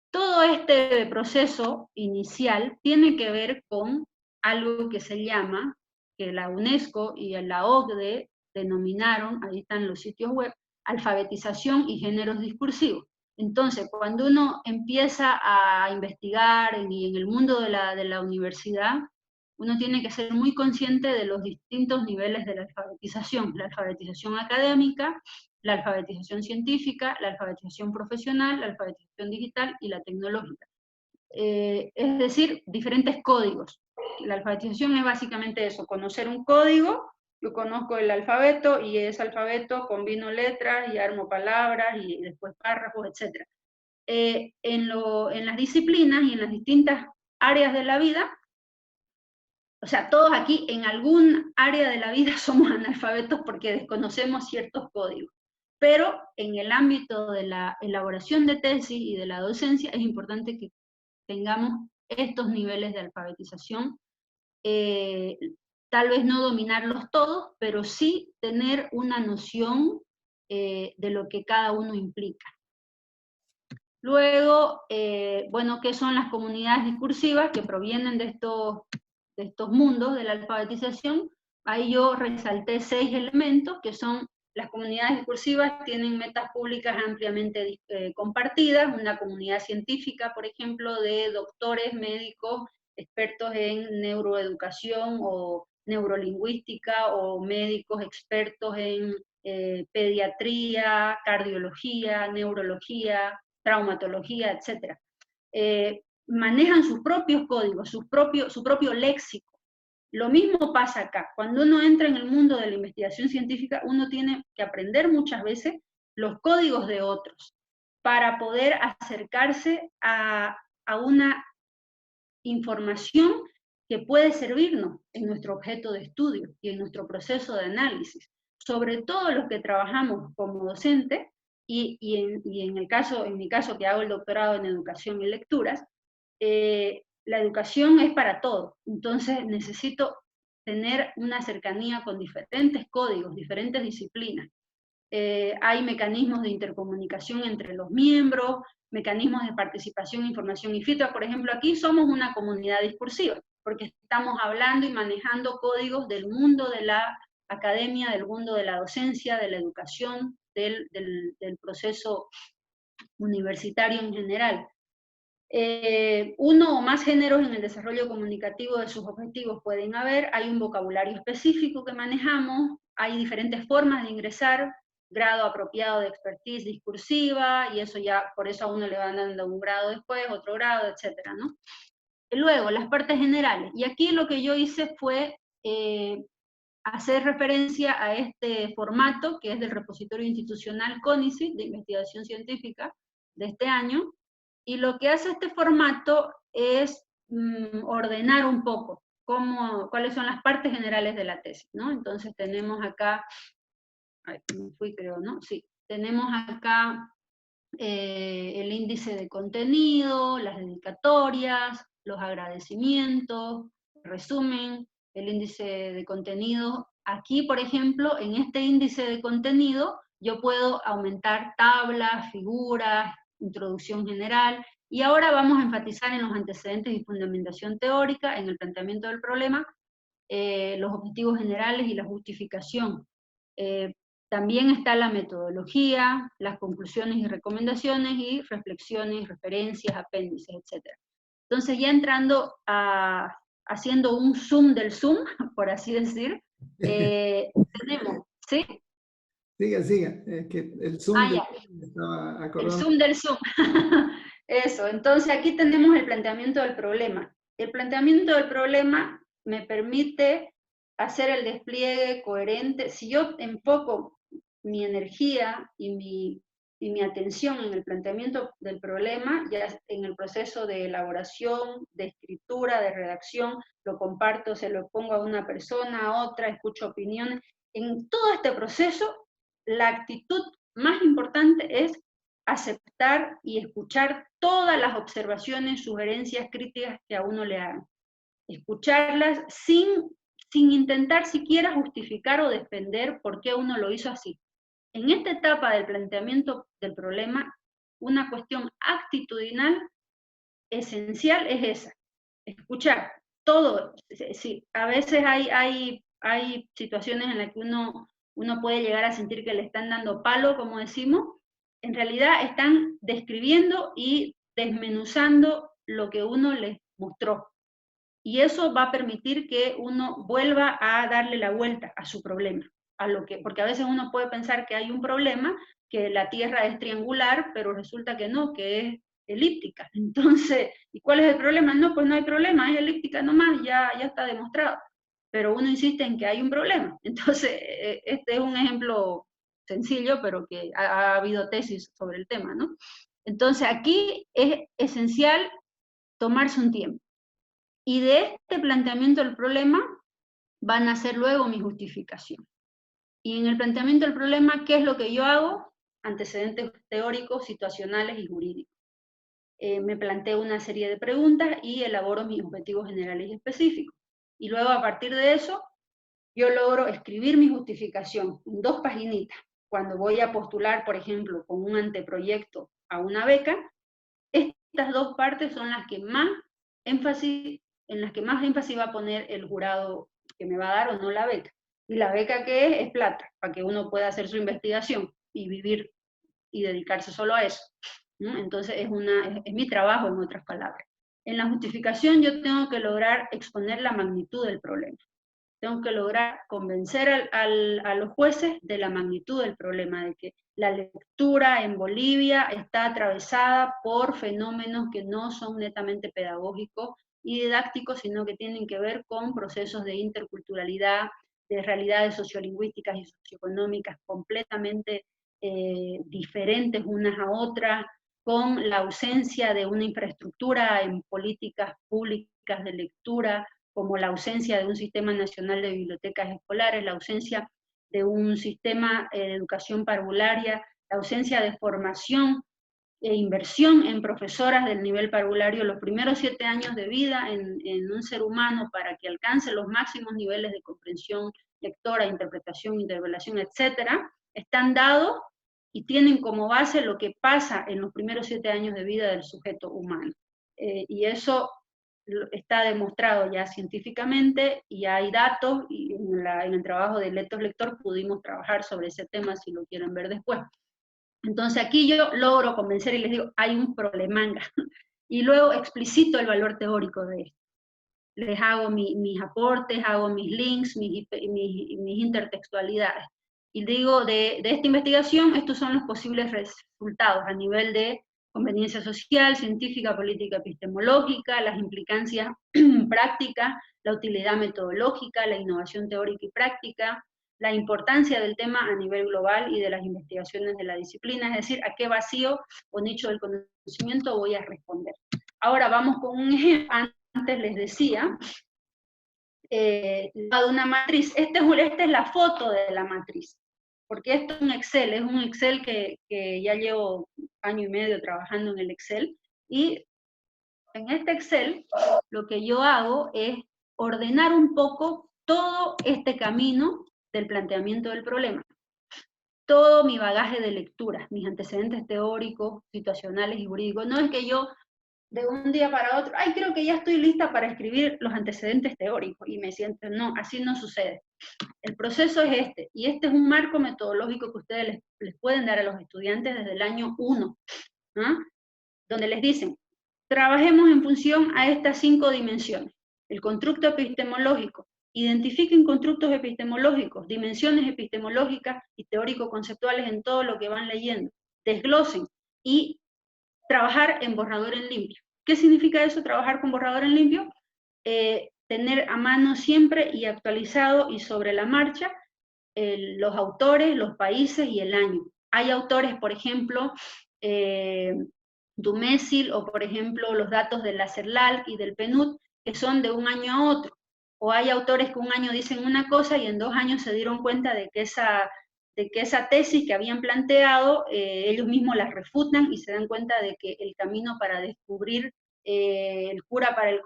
Todo este proceso inicial tiene que ver con algo que se llama, que la UNESCO y la OCDE denominaron, ahí están los sitios web, alfabetización y géneros discursivos. Entonces, cuando uno empieza a investigar en el mundo de la universidad, uno tiene que ser muy consciente de los distintos niveles de la alfabetización académica, la alfabetización científica, la alfabetización profesional, la alfabetización digital y la tecnológica. Es decir, diferentes códigos. La alfabetización es básicamente eso, conocer un código Yo conozco el alfabeto y ese alfabeto combino letras y armo palabras y después párrafos, etc. En las disciplinas y en las distintas áreas de la vida, o sea, todos aquí en algún área de la vida somos analfabetos porque desconocemos ciertos códigos. Pero en el ámbito de la elaboración de tesis y de la docencia es importante que tengamos estos niveles de alfabetización, tal vez no dominarlos todos, pero sí tener una noción de lo que cada uno implica. Luego, bueno, ¿qué son las comunidades discursivas que provienen de estos mundos de la alfabetización? Ahí yo resalté 6 elementos, que son las comunidades discursivas tienen metas públicas ampliamente compartidas, una comunidad científica, por ejemplo, de doctores, médicos, expertos en neuroeducación o neurolingüística, o médicos expertos en pediatría, cardiología, neurología, traumatología, etc. Manejan sus propios códigos, su propio léxico. Lo mismo pasa acá. Cuando uno entra en el mundo de la investigación científica, uno tiene que aprender muchas veces los códigos de otros para poder acercarse a una información que puede servirnos en nuestro objeto de estudio y en nuestro proceso de análisis. Sobre todo los que trabajamos como docentes, en mi caso que hago el doctorado en educación y lecturas, la educación es para todo, entonces necesito tener una cercanía con diferentes códigos, diferentes disciplinas. Hay mecanismos de intercomunicación entre los miembros, mecanismos de participación, información y feedback. Por ejemplo, aquí somos una comunidad discursiva, porque estamos hablando y manejando códigos del mundo de la academia, del mundo de la docencia, de la educación, del proceso universitario en general. Uno o más géneros en el desarrollo comunicativo de sus objetivos pueden haber, hay un vocabulario específico que manejamos, hay diferentes formas de ingresar, grado apropiado de expertise discursiva, y eso ya, por eso a uno le van dando un grado después, otro grado, etcétera, ¿no? Luego, las partes generales, y aquí lo que yo hice fue hacer referencia a este formato, que es del repositorio institucional CONICET, de investigación científica, de este año, y lo que hace este formato es ordenar un poco cuáles son las partes generales de la tesis, ¿no? Entonces tenemos acá, me fui creo, ¿no? Sí, tenemos acá el índice de contenido, las dedicatorias, los agradecimientos, el resumen, el índice de contenido. Aquí, por ejemplo, en este índice de contenido, yo puedo aumentar tablas, figuras, introducción general, y ahora vamos a enfatizar en los antecedentes y fundamentación teórica, en el planteamiento del problema, los objetivos generales y la justificación. También está la metodología, las conclusiones y recomendaciones, y reflexiones, referencias, apéndices, etc. Entonces, ya entrando haciendo un zoom del zoom, por así decir, tenemos, ¿sí? Siga, que el zoom estaba acordando. El zoom del zoom. Eso, entonces aquí tenemos el planteamiento del problema. El planteamiento del problema me permite hacer el despliegue coherente. Si yo enfoco mi energía y mi atención en el planteamiento del problema, ya en el proceso de elaboración, de escritura, de redacción, lo comparto, se lo pongo a una persona, a otra, escucho opiniones. En todo este proceso, la actitud más importante es aceptar y escuchar todas las observaciones, sugerencias, críticas que a uno le hagan. Escucharlas sin intentar siquiera justificar o defender por qué uno lo hizo así. En esta etapa del planteamiento del problema, una cuestión actitudinal esencial es esa, escuchar todo. Sí, a veces hay situaciones en las que uno puede llegar a sentir que le están dando palo, como decimos. En realidad están describiendo y desmenuzando lo que uno les mostró. Y eso va a permitir que uno vuelva a darle la vuelta a su problema. Porque a veces uno puede pensar que hay un problema, que la Tierra es triangular, pero resulta que no, que es elíptica. Entonces, ¿y cuál es el problema? No, pues no hay problema, es elíptica nomás, ya está demostrado. pero uno insiste en que hay un problema. Entonces, este es un ejemplo sencillo, pero que ha habido tesis sobre el tema, ¿no? Entonces, aquí es esencial tomarse un tiempo. Y de este planteamiento del problema va a nacer luego mi justificación. Y en el planteamiento del problema, ¿qué es lo que yo hago? Antecedentes teóricos, situacionales y jurídicos. Me planteo una serie de preguntas y elaboro mis objetivos generales y específicos. Y luego, a partir de eso, yo logro escribir mi justificación en 2 paginitas. Cuando voy a postular, por ejemplo, con un anteproyecto a una beca, estas 2 partes son las que más énfasis va a poner el jurado que me va a dar o no la beca. Y la beca que es plata, para que uno pueda hacer su investigación y vivir y dedicarse solo a eso, ¿no? Entonces es mi trabajo, en otras palabras. En la justificación yo tengo que lograr exponer la magnitud del problema. Tengo que lograr convencer a los jueces de la magnitud del problema, de que la lectura en Bolivia está atravesada por fenómenos que no son netamente pedagógicos y didácticos, sino que tienen que ver con procesos de interculturalidad, de realidades sociolingüísticas y socioeconómicas completamente diferentes unas a otras, con la ausencia de una infraestructura en políticas públicas de lectura, como la ausencia de un sistema nacional de bibliotecas escolares, la ausencia de un sistema de educación parvularia, la ausencia de formación e inversión en profesoras del nivel parvulario los primeros 7 años de vida en un ser humano para que alcance los máximos niveles de comprensión lectora, interpretación, interpelación, etcétera, están dados y tienen como base lo que pasa en los primeros 7 años de vida del sujeto humano. Y eso está demostrado ya científicamente y hay datos, y en el trabajo de Lector Lector pudimos trabajar sobre ese tema si lo quieren ver después. Entonces aquí yo logro convencer y les digo, hay un problemanga, y luego explicito el valor teórico de esto. Les hago mis aportes, hago mis links, mis intertextualidades. Y digo, de esta investigación, estos son los posibles resultados a nivel de conveniencia social, científica, política, epistemológica, las implicancias prácticas, la utilidad metodológica, la innovación teórica y práctica, la importancia del tema a nivel global y de las investigaciones de la disciplina, es decir, a qué vacío o nicho del conocimiento voy a responder. Ahora vamos con un ejemplo. Antes les decía, de una matriz. Esta es la foto de la matriz, porque esto es un Excel que ya llevo 1 año y medio trabajando en el Excel, y en este Excel lo que yo hago es ordenar un poco todo este camino del planteamiento del problema, todo mi bagaje de lectura, mis antecedentes teóricos, situacionales y jurídicos. No es que yo de un día para otro, ay, creo que ya estoy lista para escribir los antecedentes teóricos, y me siento, no, así no sucede. El proceso es este, y este es un marco metodológico que ustedes les pueden dar a los estudiantes desde el año 1, ¿no? Donde les dicen, trabajemos en función a estas 5 dimensiones. El constructo epistemológico, identifiquen constructos epistemológicos, dimensiones epistemológicas y teórico-conceptuales en todo lo que van leyendo, desglosen y trabajar en borrador en limpio. ¿Qué significa eso, trabajar con borrador en limpio? Tener a mano siempre y actualizado y sobre la marcha los autores, los países y el año. Hay autores, por ejemplo, Dumézil, o por ejemplo los datos de la CERLAL y del PNUD, que son de un año a otro. O hay autores que un año dicen una cosa y en 2 años se dieron cuenta de que esa tesis que habían planteado, ellos mismos la refutan y se dan cuenta de que el camino para descubrir la cura para el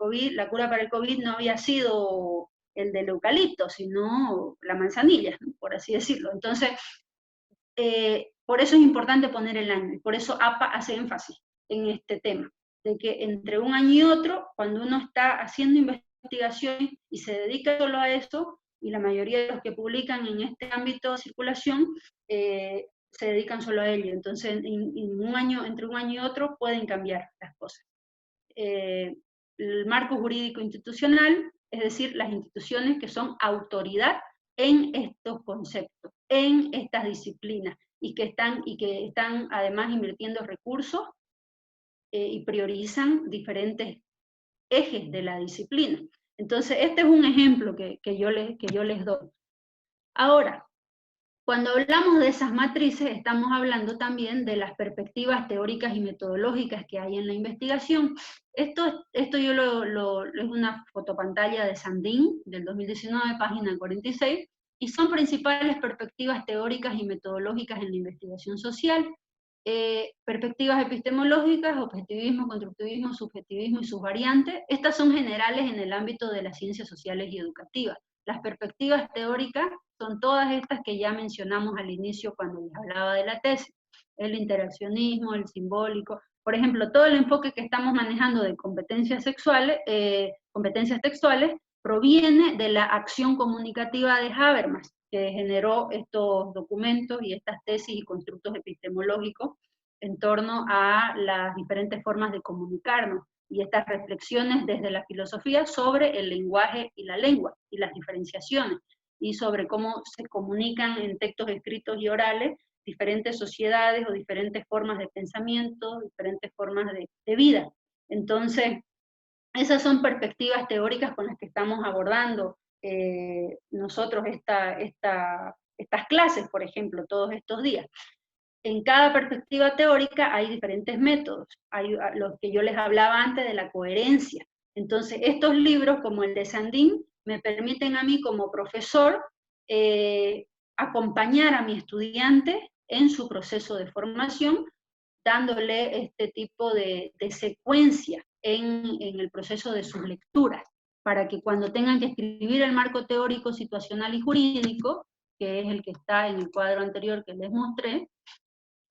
COVID no había sido el del eucalipto, sino la manzanilla, ¿no? Por así decirlo. Entonces, por eso es importante poner el año, y por eso APA hace énfasis en este tema, de que entre un año y otro, cuando uno está haciendo investigación y se dedica solo a eso, y la mayoría de los que publican en este ámbito de circulación, se dedican solo a ello. Entonces, entre un año y otro pueden cambiar las cosas. El marco jurídico institucional, es decir, las instituciones que son autoridad en estos conceptos, en estas disciplinas, y que están además invirtiendo recursos y priorizan diferentes ejes de la disciplina. Entonces, este es un ejemplo que yo les doy. Ahora, cuando hablamos de esas matrices, estamos hablando también de las perspectivas teóricas y metodológicas que hay en la investigación. Esto es una fotopantalla de Sandin, del 2019, página 46, y son principales perspectivas teóricas y metodológicas en la investigación social. Perspectivas epistemológicas, objetivismo, constructivismo, subjetivismo y sus variantes. Estas son generales en el ámbito de las ciencias sociales y educativas. Las perspectivas teóricas son todas estas que ya mencionamos al inicio cuando les hablaba de la tesis. El interaccionismo, el simbólico. Por ejemplo, todo el enfoque que estamos manejando de competencias textuales, proviene de la acción comunicativa de Habermas, que generó estos documentos y estas tesis y constructos epistemológicos en torno a las diferentes formas de comunicarnos y estas reflexiones desde la filosofía sobre el lenguaje y la lengua y las diferenciaciones y sobre cómo se comunican en textos escritos y orales diferentes sociedades o diferentes formas de pensamiento, diferentes formas de vida. Entonces, esas son perspectivas teóricas con las que estamos abordando nosotros estas clases, por ejemplo, todos estos días. En cada perspectiva teórica hay diferentes métodos. Hay los que yo les hablaba antes de la coherencia. Entonces, estos libros, como el de Sandin, me permiten a mí como profesor acompañar a mi estudiante en su proceso de formación, dándole este tipo de secuencia en el proceso de sus lecturas, para que cuando tengan que escribir el marco teórico, situacional y jurídico, que es el que está en el cuadro anterior que les mostré,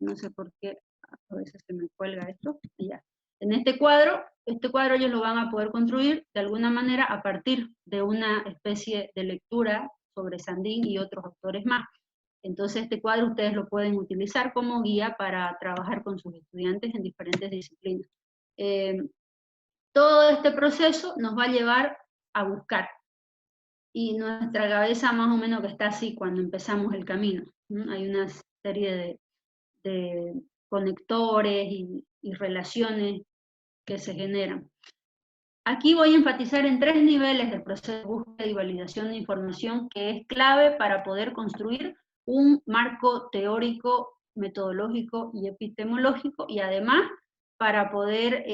no sé por qué, a veces se me cuelga esto, y ya. En este cuadro ellos lo van a poder construir de alguna manera a partir de una especie de lectura sobre Sandin y otros autores más. Entonces este cuadro ustedes lo pueden utilizar como guía para trabajar con sus estudiantes en diferentes disciplinas. Todo este proceso nos va a llevar a buscar, y nuestra cabeza más o menos que está así cuando empezamos el camino. Hay una serie de conectores y relaciones que se generan. Aquí voy a enfatizar en 3 niveles del proceso de búsqueda y validación de información que es clave para poder construir un marco teórico, metodológico y epistemológico, y además para poder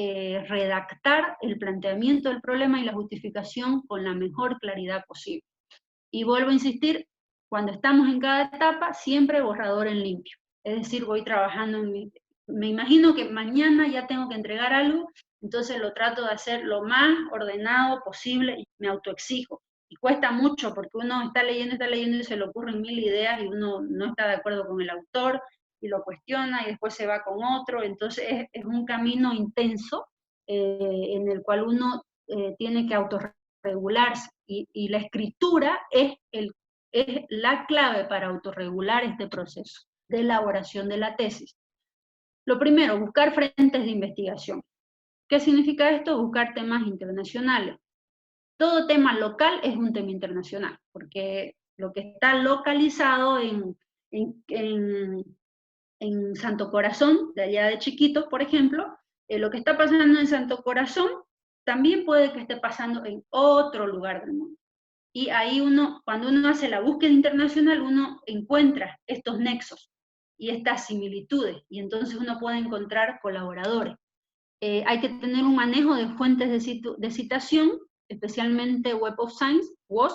redactar el planteamiento del problema y la justificación con la mejor claridad posible. Y vuelvo a insistir, cuando estamos en cada etapa, siempre borrador en limpio. Es decir, voy trabajando me imagino que mañana ya tengo que entregar algo, entonces lo trato de hacer lo más ordenado posible y me autoexijo. Y cuesta mucho porque uno está leyendo y se le ocurren 1000 ideas y uno no está de acuerdo con el autor y lo cuestiona y después se va con otro. Entonces es un camino intenso en el cual uno tiene que autorregularse y la escritura es la clave para autorregular este proceso de elaboración de la tesis. Lo primero, buscar frentes de investigación. ¿Qué significa esto? Buscar temas internacionales. Todo tema local es un tema internacional, porque lo que está localizado en Santo Corazón, de allá de Chiquitos, por ejemplo, lo que está pasando en Santo Corazón también puede que esté pasando en otro lugar del mundo. Y ahí cuando uno hace la búsqueda internacional, uno encuentra estos nexos y estas similitudes, y entonces uno puede encontrar colaboradores. Hay que tener un manejo de fuentes de citación, especialmente Web of Science, WOS,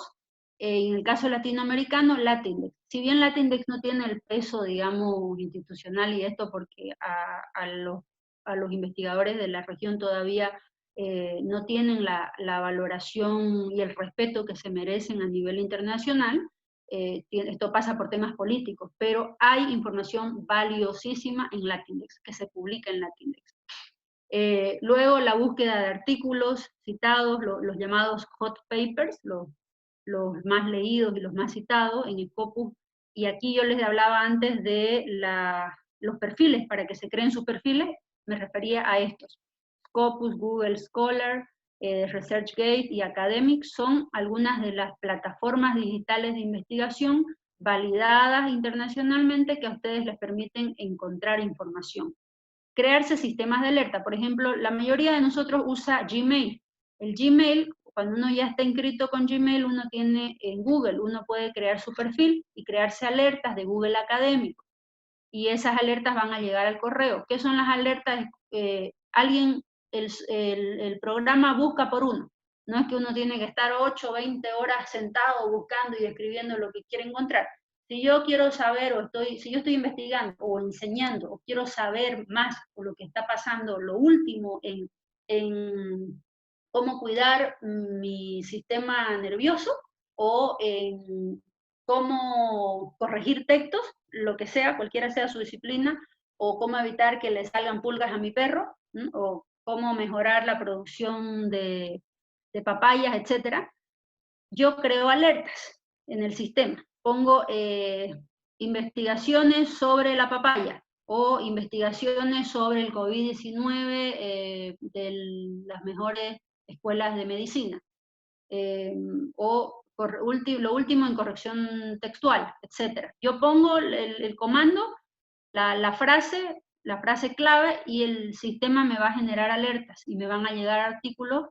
en el caso latinoamericano, Latindex. Si bien Latindex no tiene el peso, digamos, institucional y esto porque a los investigadores de la región todavía no tienen la valoración y el respeto que se merecen a nivel internacional, esto pasa por temas políticos, pero hay información valiosísima en Latindex, que se publica en Latindex. Luego la búsqueda de artículos citados, los llamados hot papers, los más leídos y los más citados en Scopus, y aquí yo les hablaba antes de los perfiles, para que se creen sus perfiles, me refería a estos. Scopus, Google Scholar, ResearchGate y Academic son algunas de las plataformas digitales de investigación validadas internacionalmente que a ustedes les permiten encontrar información. Crearse sistemas de alerta. Por ejemplo, la mayoría de nosotros usa Gmail. El Gmail, cuando uno ya está inscrito con Gmail, uno tiene en Google, uno puede crear su perfil y crearse alertas de Google Académico. Y esas alertas van a llegar al correo. ¿Qué son las alertas? El programa busca por uno. No es que uno tiene que estar 8 o 20 horas sentado buscando y escribiendo lo que quiere encontrar. Si yo quiero saber, si yo estoy investigando o enseñando, o quiero saber más por lo que está pasando, lo último en cómo cuidar mi sistema nervioso, o en cómo corregir textos, lo que sea, cualquiera sea su disciplina, o cómo evitar que le salgan pulgas a mi perro, o cómo mejorar la producción de papayas, etc. Yo creo alertas en el sistema. Pongo investigaciones sobre la papaya, o investigaciones sobre el COVID-19 de las mejores escuelas de medicina, o lo último en corrección textual, etc. Yo pongo el comando, la frase clave, y el sistema me va a generar alertas y me van a llegar artículos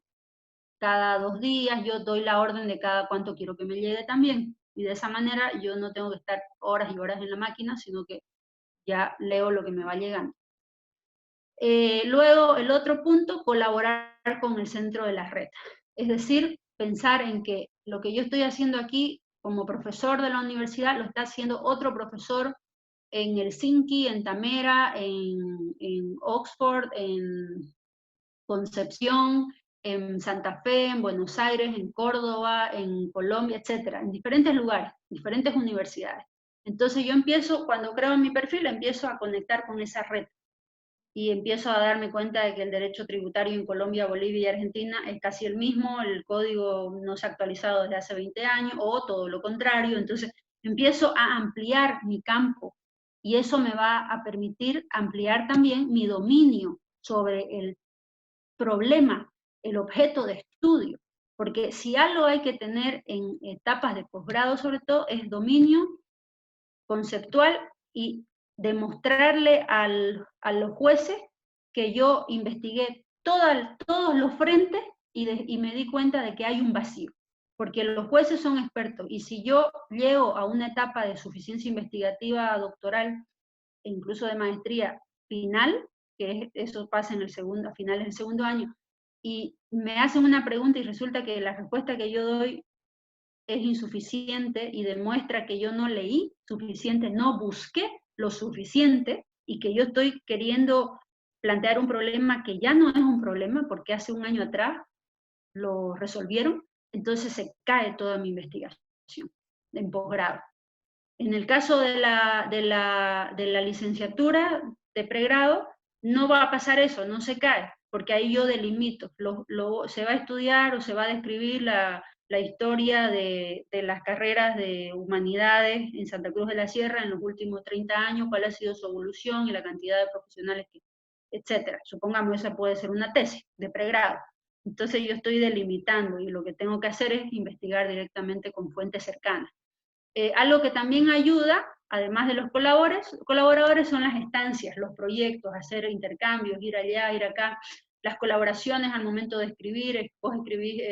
cada 2 días. Yo doy la orden de cada cuánto quiero que me llegue también, y de esa manera yo no tengo que estar horas y horas en la máquina, sino que ya leo lo que me va llegando. Luego, el otro punto, colaborar con el centro de la red. Es decir, pensar en que lo que yo estoy haciendo aquí como profesor de la universidad lo está haciendo otro profesor en Helsinki, en Tamera, en Oxford, en Concepción, en Santa Fe, en Buenos Aires, en Córdoba, en Colombia, etcétera, en diferentes lugares, diferentes universidades. Entonces yo empiezo, cuando creo mi perfil, empiezo a conectar con esa red, y empiezo a darme cuenta de que el derecho tributario en Colombia, Bolivia y Argentina es casi el mismo, el código no se ha actualizado desde hace 20 años, o todo lo contrario. Entonces empiezo a ampliar mi campo, y eso me va a permitir ampliar también mi dominio sobre el problema, el objeto de estudio. Porque si algo hay que tener en etapas de posgrado, sobre todo, es dominio conceptual, y demostrarle a los jueces que yo investigué todos los frentes, y me di cuenta de que hay un vacío. Porque los jueces son expertos, y si yo llego a una etapa de suficiencia investigativa doctoral, e incluso de maestría final, eso pasa a finales del segundo año, y me hacen una pregunta y resulta que la respuesta que yo doy es insuficiente y demuestra que yo no leí suficiente, no busqué lo suficiente, y que yo estoy queriendo plantear un problema que ya no es un problema porque hace un año atrás lo resolvieron, entonces se cae toda mi investigación en posgrado. En el caso de la licenciatura de pregrado, no va a pasar eso, no se cae, porque ahí yo delimito, se va a estudiar o se va a describir la historia de las carreras de humanidades en Santa Cruz de la Sierra en los últimos 30 años, cuál ha sido su evolución y la cantidad de profesionales, etcétera. Supongamos, esa puede ser una tesis de pregrado. Entonces yo estoy delimitando, y lo que tengo que hacer es investigar directamente con fuentes cercanas. Algo que también ayuda, además de los colaboradores, son las estancias, los proyectos, hacer intercambios, ir allá, ir acá, las colaboraciones al momento de escribir. Vos escribís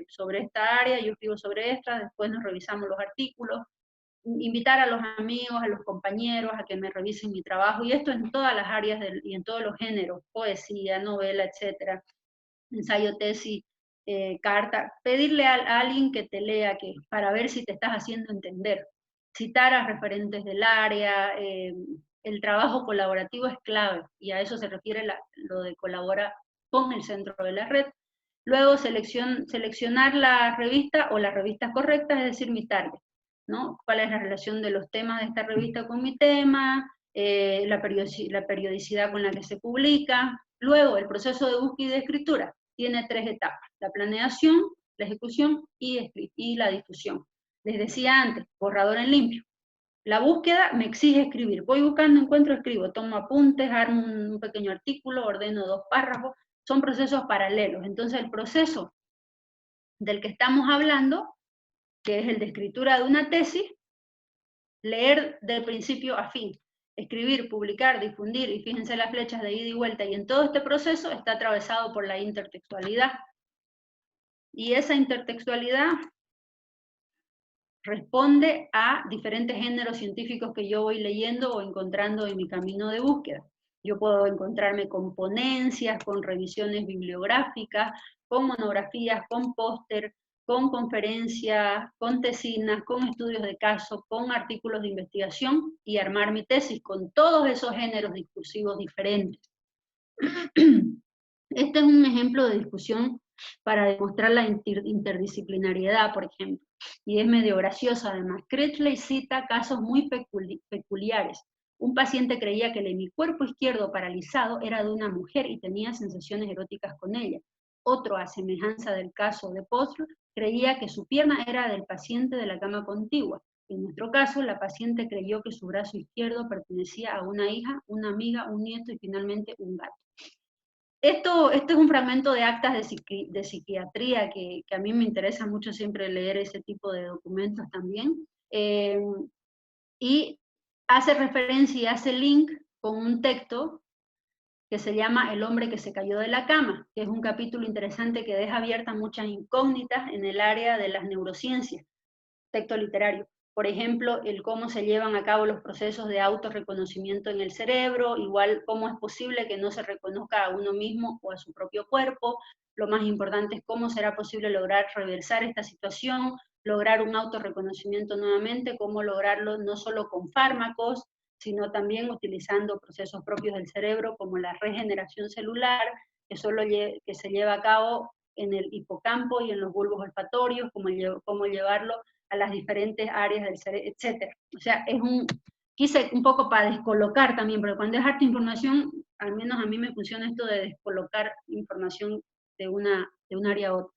sobre esta área, yo escribo sobre esta, después nos revisamos los artículos, invitar a los amigos, a los compañeros a que me revisen mi trabajo, y esto en todas las áreas y en todos los géneros, poesía, novela, etcétera, ensayo, tesis, carta, pedirle a alguien que te lea, para ver si te estás haciendo entender, citar a referentes del área. El trabajo colaborativo es clave, y a eso se refiere lo de colaborar con el centro de la red. Luego seleccionar la revista o las revistas correctas, es decir, mi target, ¿no? ¿Cuál es la relación de los temas de esta revista con mi tema? La periodicidad con la que se publica. Luego, el proceso de búsqueda y de escritura tiene 3 etapas: la planeación, la ejecución y la difusión. Les decía antes, borrador en limpio. La búsqueda me exige escribir. Voy buscando, encuentro, escribo, tomo apuntes, armo un pequeño artículo, ordeno 2 párrafos. Son procesos paralelos. Entonces, el proceso del que estamos hablando, que es el de escritura de una tesis, leer de principio a fin, escribir, publicar, difundir, y fíjense las flechas de ida y vuelta, y en todo este proceso está atravesado por la intertextualidad. Y esa intertextualidad responde a diferentes géneros científicos que yo voy leyendo o encontrando en mi camino de búsqueda. Yo puedo encontrarme con ponencias, con revisiones bibliográficas, con monografías, con póster, con conferencias, con tesinas, con estudios de caso, con artículos de investigación y armar mi tesis con todos esos géneros discursivos diferentes. Este es un ejemplo de discusión para demostrar la interdisciplinariedad, por ejemplo, y es medio gracioso además. Critchley cita casos muy peculiares. Un paciente creía que el hemicuerpo izquierdo paralizado era de una mujer y tenía sensaciones eróticas con ella. Otro, a semejanza del caso de Postle, creía que su pierna era del paciente de la cama contigua. En nuestro caso, la paciente creyó que su brazo izquierdo pertenecía a una hija, una amiga, un nieto y finalmente un gato. Esto es un fragmento de actas de psiquiatría que a mí me interesa mucho siempre leer ese tipo de documentos también. Y hace referencia y hace link con un texto que se llama El hombre que se cayó de la cama, que es un capítulo interesante que deja abiertas muchas incógnitas en el área de las neurociencias, texto literario. Por ejemplo, el cómo se llevan a cabo los procesos de autorreconocimiento en el cerebro, igual cómo es posible que no se reconozca a uno mismo o a su propio cuerpo. Lo más importante es cómo será posible lograr reversar esta situación, lograr un autorreconocimiento nuevamente, cómo lograrlo no solo con fármacos, sino también utilizando procesos propios del cerebro como la regeneración celular, que se lleva a cabo en el hipocampo y en los bulbos olfatorios, cómo llevarlo a las diferentes áreas del cerebro, etc. O sea, quise un poco para descolocar también, porque cuando es harta información, al menos a mí me funciona esto de descolocar información de un área a otra.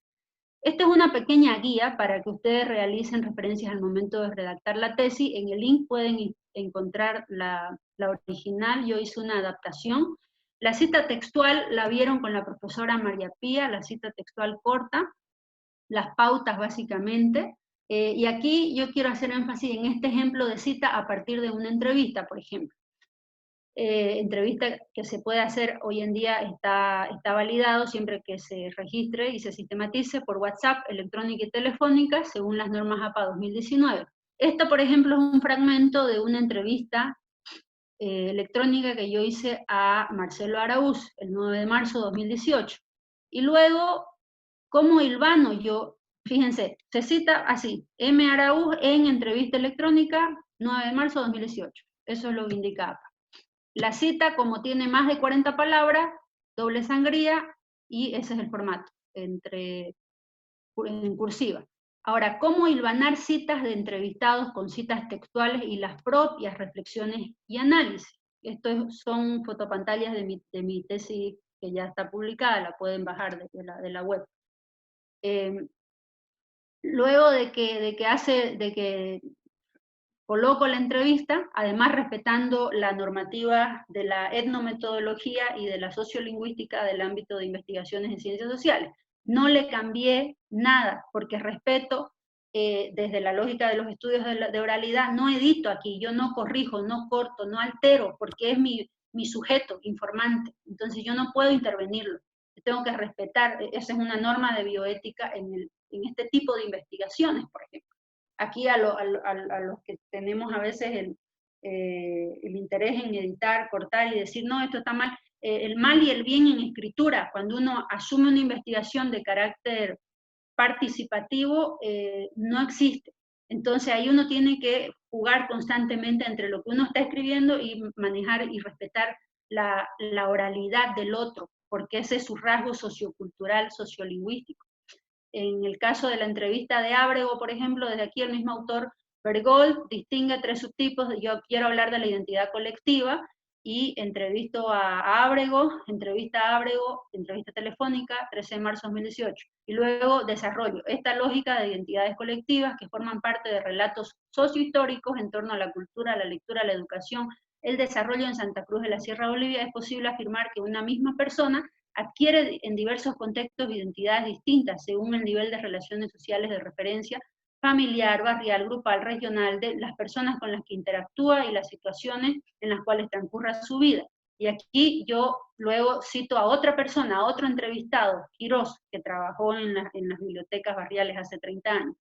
Esta es una pequeña guía para que ustedes realicen referencias al momento de redactar la tesis. En el link pueden encontrar la original, yo hice una adaptación. La cita textual la vieron con la profesora María Pía, la cita textual corta, las pautas básicamente, y aquí yo quiero hacer énfasis en este ejemplo de cita a partir de una entrevista, por ejemplo. Entrevista que se puede hacer hoy en día está validado siempre que se registre y se sistematice por WhatsApp, electrónica y telefónica, según las normas APA 2019. Esto, por ejemplo, es un fragmento de una entrevista electrónica que yo hice a Marcelo Araúz el 9 de marzo de 2018. Y luego, ¿cómo hilvano yo? Fíjense, se cita así, M. Araúz en entrevista electrónica 9 de marzo de 2018. Eso es lo que indica APA. La cita, como tiene más de 40 palabras, doble sangría, y ese es el formato, en cursiva. Ahora, ¿cómo hilvanar citas de entrevistados con citas textuales y las propias reflexiones y análisis? Estos son fotopantallas de mi tesis que ya está publicada, la pueden bajar de la web. Luego de que coloco la entrevista, además respetando la normativa de la etnometodología y de la sociolingüística del ámbito de investigaciones en ciencias sociales. No le cambié nada, porque respeto desde la lógica de los estudios de oralidad, no edito aquí, yo no corrijo, no corto, no altero, porque es mi sujeto informante, entonces yo no puedo intervenirlo, tengo que respetar, esa es una norma de bioética en este tipo de investigaciones, por ejemplo. Aquí a los que tenemos a veces el interés en editar, cortar y decir, no, esto está mal, el mal y el bien en escritura, cuando uno asume una investigación de carácter participativo, no existe. Entonces ahí uno tiene que jugar constantemente entre lo que uno está escribiendo y manejar y respetar la oralidad del otro, porque ese es su rasgo sociocultural, sociolingüístico. En el caso de la entrevista de Ábrego, por ejemplo, desde aquí el mismo autor Bergold distingue tres subtipos. Yo quiero hablar de la identidad colectiva y entrevisto a Ábrego, entrevista telefónica, 13 de marzo de 2018. Y luego desarrollo esta lógica de identidades colectivas que forman parte de relatos sociohistóricos en torno a la cultura, la lectura, la educación, el desarrollo en Santa Cruz de la Sierra Bolivia. Es posible afirmar que una misma persona adquiere en diversos contextos identidades distintas según el nivel de relaciones sociales de referencia, familiar, barrial, grupal, regional, de las personas con las que interactúa y las situaciones en las cuales transcurra su vida. Y aquí yo luego cito a otra persona, a otro entrevistado, Quirós, que trabajó en las bibliotecas barriales hace 30 años.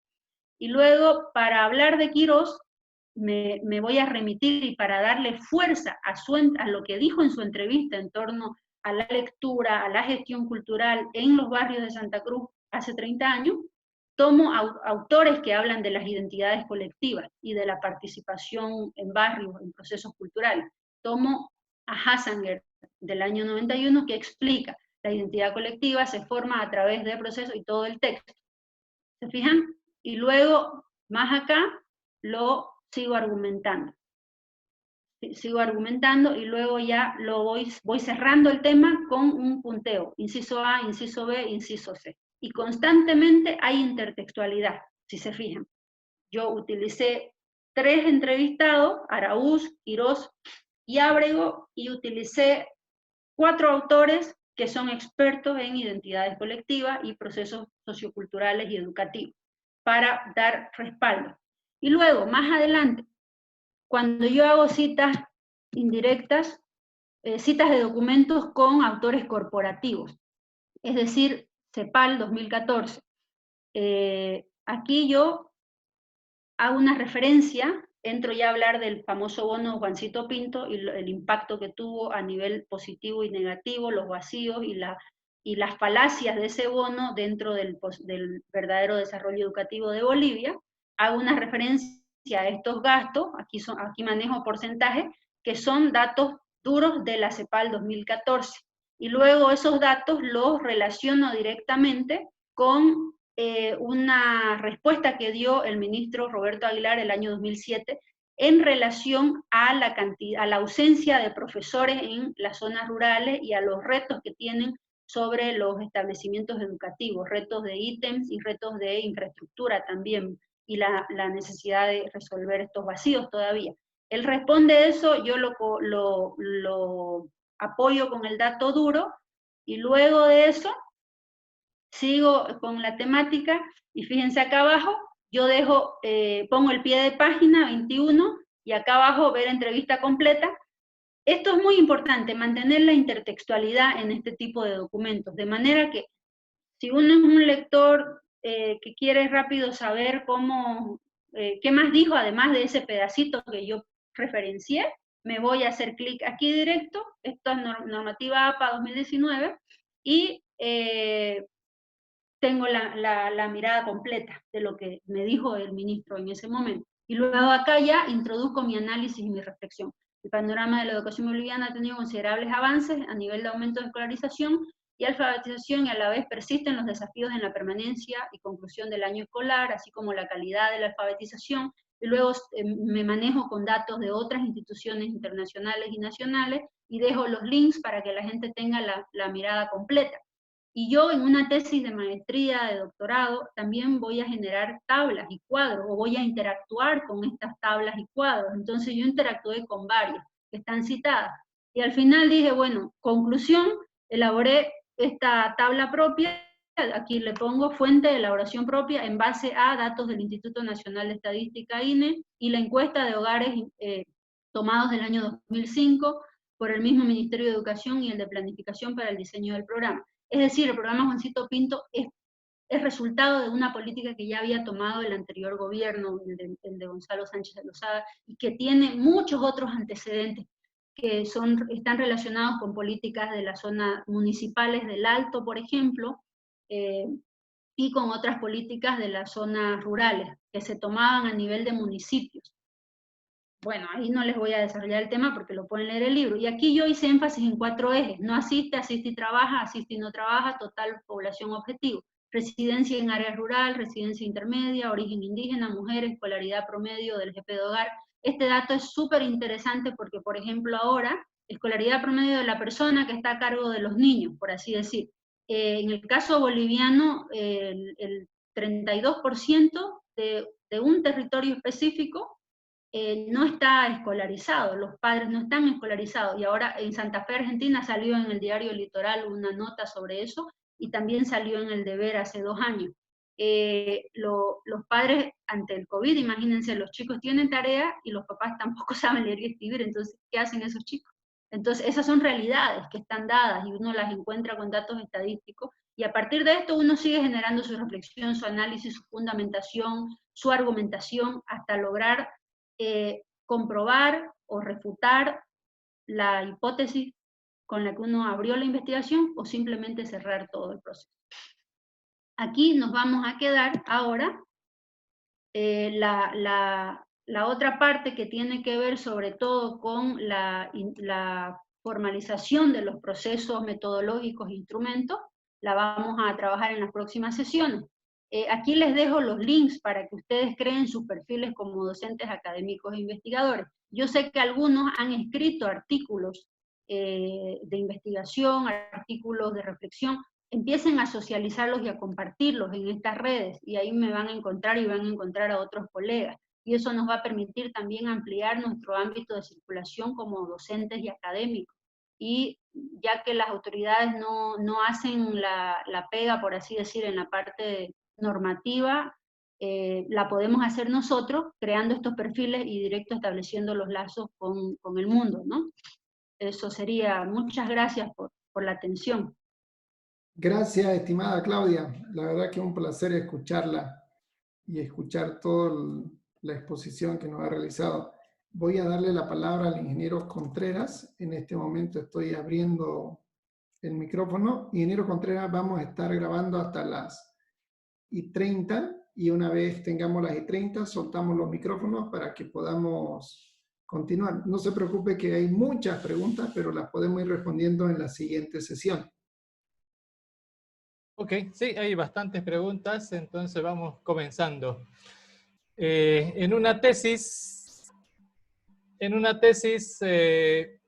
Y luego, para hablar de Quirós, me voy a remitir y para darle fuerza a lo que dijo en su entrevista en torno a la lectura, a la gestión cultural en los barrios de Santa Cruz hace 30 años, tomo autores que hablan de las identidades colectivas y de la participación en barrios, en procesos culturales. Tomo a Hassanger del año 91 que explica la identidad colectiva se forma a través de procesos y todo el texto. ¿Se fijan? Y luego, más acá, lo sigo argumentando. Sigo argumentando y luego ya lo voy cerrando el tema con un punteo. Inciso A, inciso B, inciso C. Y constantemente hay intertextualidad, si se fijan. Yo utilicé 3 entrevistados, Araúz, Quirós y Ábrego, y utilicé 4 autores que son expertos en identidades colectivas y procesos socioculturales y educativos, para dar respaldo. Y luego, más adelante, cuando yo hago citas indirectas, citas de documentos con autores corporativos, es decir, CEPAL 2014. Aquí yo hago una referencia, entro ya a hablar del famoso bono Juancito Pinto y el impacto que tuvo a nivel positivo y negativo, los vacíos y las falacias de ese bono dentro del verdadero desarrollo educativo de Bolivia. Hago una referencia a estos gastos, aquí manejo porcentajes, que son datos duros de la CEPAL 2014. Y luego esos datos los relaciono directamente con una respuesta que dio el ministro Roberto Aguilar el año 2007 en relación a la ausencia de profesores en las zonas rurales y a los retos que tienen sobre los establecimientos educativos, retos de ítems y retos de infraestructura también, y la necesidad de resolver estos vacíos todavía. Él responde eso, yo lo apoyo con el dato duro, y luego de eso sigo con la temática, y fíjense acá abajo, yo pongo el pie de página 21, y acá abajo ver entrevista completa. Esto es muy importante, mantener la intertextualidad en este tipo de documentos, de manera que si uno es un lector que quiere rápido saber qué más dijo, además de ese pedacito que yo referencié, me voy a hacer clic aquí directo, esta es normativa APA 2019, y tengo la mirada completa de lo que me dijo el ministro en ese momento. Y luego acá ya introduzco mi análisis y mi reflexión. El panorama de la educación boliviana ha tenido considerables avances a nivel de aumento de escolarización y alfabetización, y a la vez persisten los desafíos en la permanencia y conclusión del año escolar, así como la calidad de la alfabetización. Y luego me manejo con datos de otras instituciones internacionales y nacionales, y dejo los links para que la gente tenga la mirada completa. Y yo en una tesis de maestría, de doctorado, también voy a generar tablas y cuadros, o voy a interactuar con estas tablas y cuadros. Entonces yo interactué con varias que están citadas. Y al final dije, bueno, conclusión, elaboré esta tabla propia, aquí le pongo fuente de elaboración propia en base a datos del Instituto Nacional de Estadística, INE, y la encuesta de hogares tomados del año 2005 por el mismo Ministerio de Educación y el de Planificación para el diseño del programa. Es decir, el programa Juancito Pinto es resultado de una política que ya había tomado el anterior gobierno, el de Gonzalo Sánchez de Lozada, y que tiene muchos otros antecedentes que están relacionados con políticas de las zonas municipales del Alto, por ejemplo, y con otras políticas de las zonas rurales, que se tomaban a nivel de municipios. Bueno, ahí no les voy a desarrollar el tema porque lo pueden leer el libro. Y aquí yo hice énfasis en 4 ejes: no asiste, asiste y trabaja, asiste y no trabaja, total población objetivo, residencia en área rural, residencia intermedia, origen indígena, mujeres, escolaridad promedio del jefe de hogar. Este dato es súper interesante porque, por ejemplo, ahora, escolaridad promedio de la persona que está a cargo de los niños, por así decir. En el caso boliviano, el 32% de un territorio específico no está escolarizado, los padres no están escolarizados, y ahora en Santa Fe, Argentina, salió en el diario Litoral una nota sobre eso, y también salió en El Deber hace 2 años. Los padres ante el COVID, imagínense, los chicos tienen tarea y los papás tampoco saben leer y escribir, entonces, ¿qué hacen esos chicos? Entonces, esas son realidades que están dadas y uno las encuentra con datos estadísticos, y a partir de esto uno sigue generando su reflexión, su análisis, su fundamentación, su argumentación, hasta lograr comprobar o refutar la hipótesis con la que uno abrió la investigación, o simplemente cerrar todo el proceso. Aquí nos vamos a quedar ahora la otra parte que tiene que ver sobre todo con la formalización de los procesos metodológicos e instrumentos, la vamos a trabajar en las próximas sesiones. Aquí les dejo los links para que ustedes creen sus perfiles como docentes académicos e investigadores. Yo sé que algunos han escrito artículos de investigación, artículos de reflexión. Empiecen a socializarlos y a compartirlos en estas redes, y ahí me van a encontrar y van a encontrar a otros colegas. Y eso nos va a permitir también ampliar nuestro ámbito de circulación como docentes y académicos. Y ya que las autoridades no hacen la pega, por así decir, en la parte normativa, la podemos hacer nosotros, creando estos perfiles y directo estableciendo los lazos con el mundo, ¿no? Eso sería. Muchas gracias por la atención. Gracias, estimada Claudia. La verdad que es un placer escucharla y escuchar toda la exposición que nos ha realizado. Voy a darle la palabra al ingeniero Contreras. En este momento estoy abriendo el micrófono. Ingeniero Contreras, vamos a estar grabando hasta las 1:30, y una vez tengamos las 1:30 soltamos los micrófonos para que podamos continuar. No se preocupe que hay muchas preguntas, pero las podemos ir respondiendo en la siguiente sesión. Ok, sí, hay bastantes preguntas, entonces vamos comenzando. En una tesis,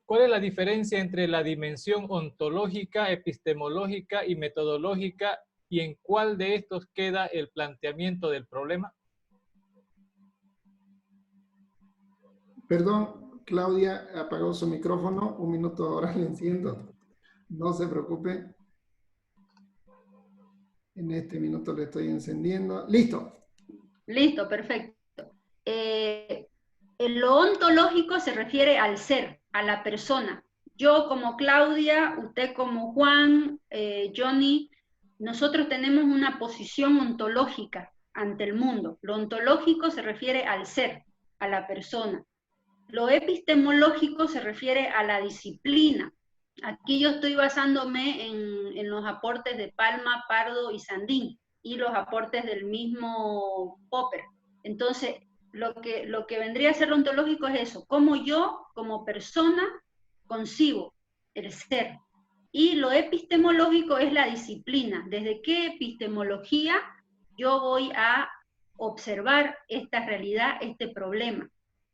¿cuál es la diferencia entre la dimensión ontológica, epistemológica y metodológica, y en cuál de estos queda el planteamiento del problema? Perdón, Claudia apagó su micrófono. Un minuto, ahora le enciendo. No se preocupe. En este minuto le estoy encendiendo. ¡Listo! Listo, perfecto. Lo ontológico se refiere al ser, a la persona. Yo como Claudia, usted como Juan, Johnny, nosotros tenemos una posición ontológica ante el mundo. Lo ontológico se refiere al ser, a la persona. Lo epistemológico se refiere a la disciplina. Aquí yo estoy basándome en los aportes de Palma, Pardo y Sandín, y los aportes del mismo Popper. Entonces, lo que vendría a ser lo ontológico es eso, cómo yo, como persona, concibo el ser. Y lo epistemológico es la disciplina. ¿Desde qué epistemología yo voy a observar esta realidad, este problema?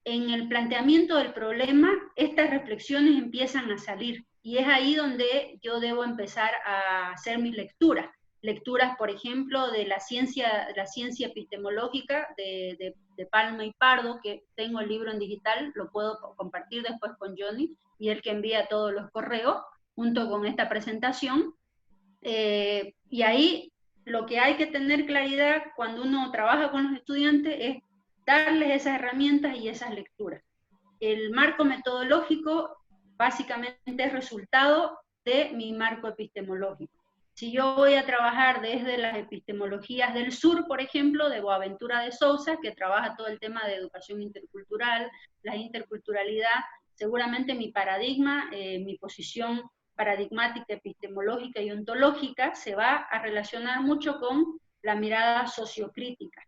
En el planteamiento del problema, estas reflexiones empiezan a salir, y es ahí donde yo debo empezar a hacer mis lecturas. Lecturas, por ejemplo, de la ciencia epistemológica de Palma y Pardo, que tengo el libro en digital, lo puedo compartir después con Johnny, y el que envía todos los correos, junto con esta presentación. Y ahí lo que hay que tener claridad cuando uno trabaja con los estudiantes es darles esas herramientas y esas lecturas. El marco metodológico básicamente es resultado de mi marco epistemológico. Si yo voy a trabajar desde las epistemologías del sur, por ejemplo, de Boaventura de Sousa, que trabaja todo el tema de educación intercultural, la interculturalidad, seguramente mi paradigma, mi posición paradigmática, epistemológica y ontológica se va a relacionar mucho con la mirada sociocrítica,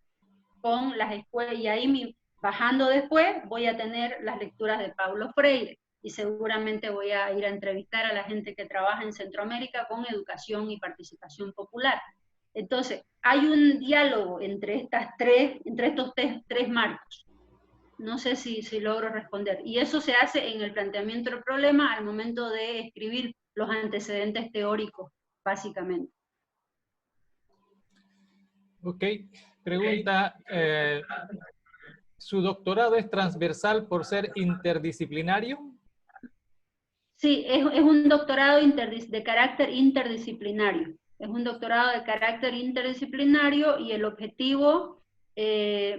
con las escuelas, y ahí bajando después voy a tener las lecturas de Paulo Freire, y seguramente voy a ir a entrevistar a la gente que trabaja en Centroamérica con educación y participación popular. Entonces, hay un diálogo entre estos tres marcos. No sé si logro responder. Y eso se hace en el planteamiento del problema al momento de escribir los antecedentes teóricos, básicamente. Ok, pregunta, ¿su doctorado es transversal por ser interdisciplinario? Sí, es un doctorado de carácter interdisciplinario. Es un doctorado de carácter interdisciplinario, y el objetivo,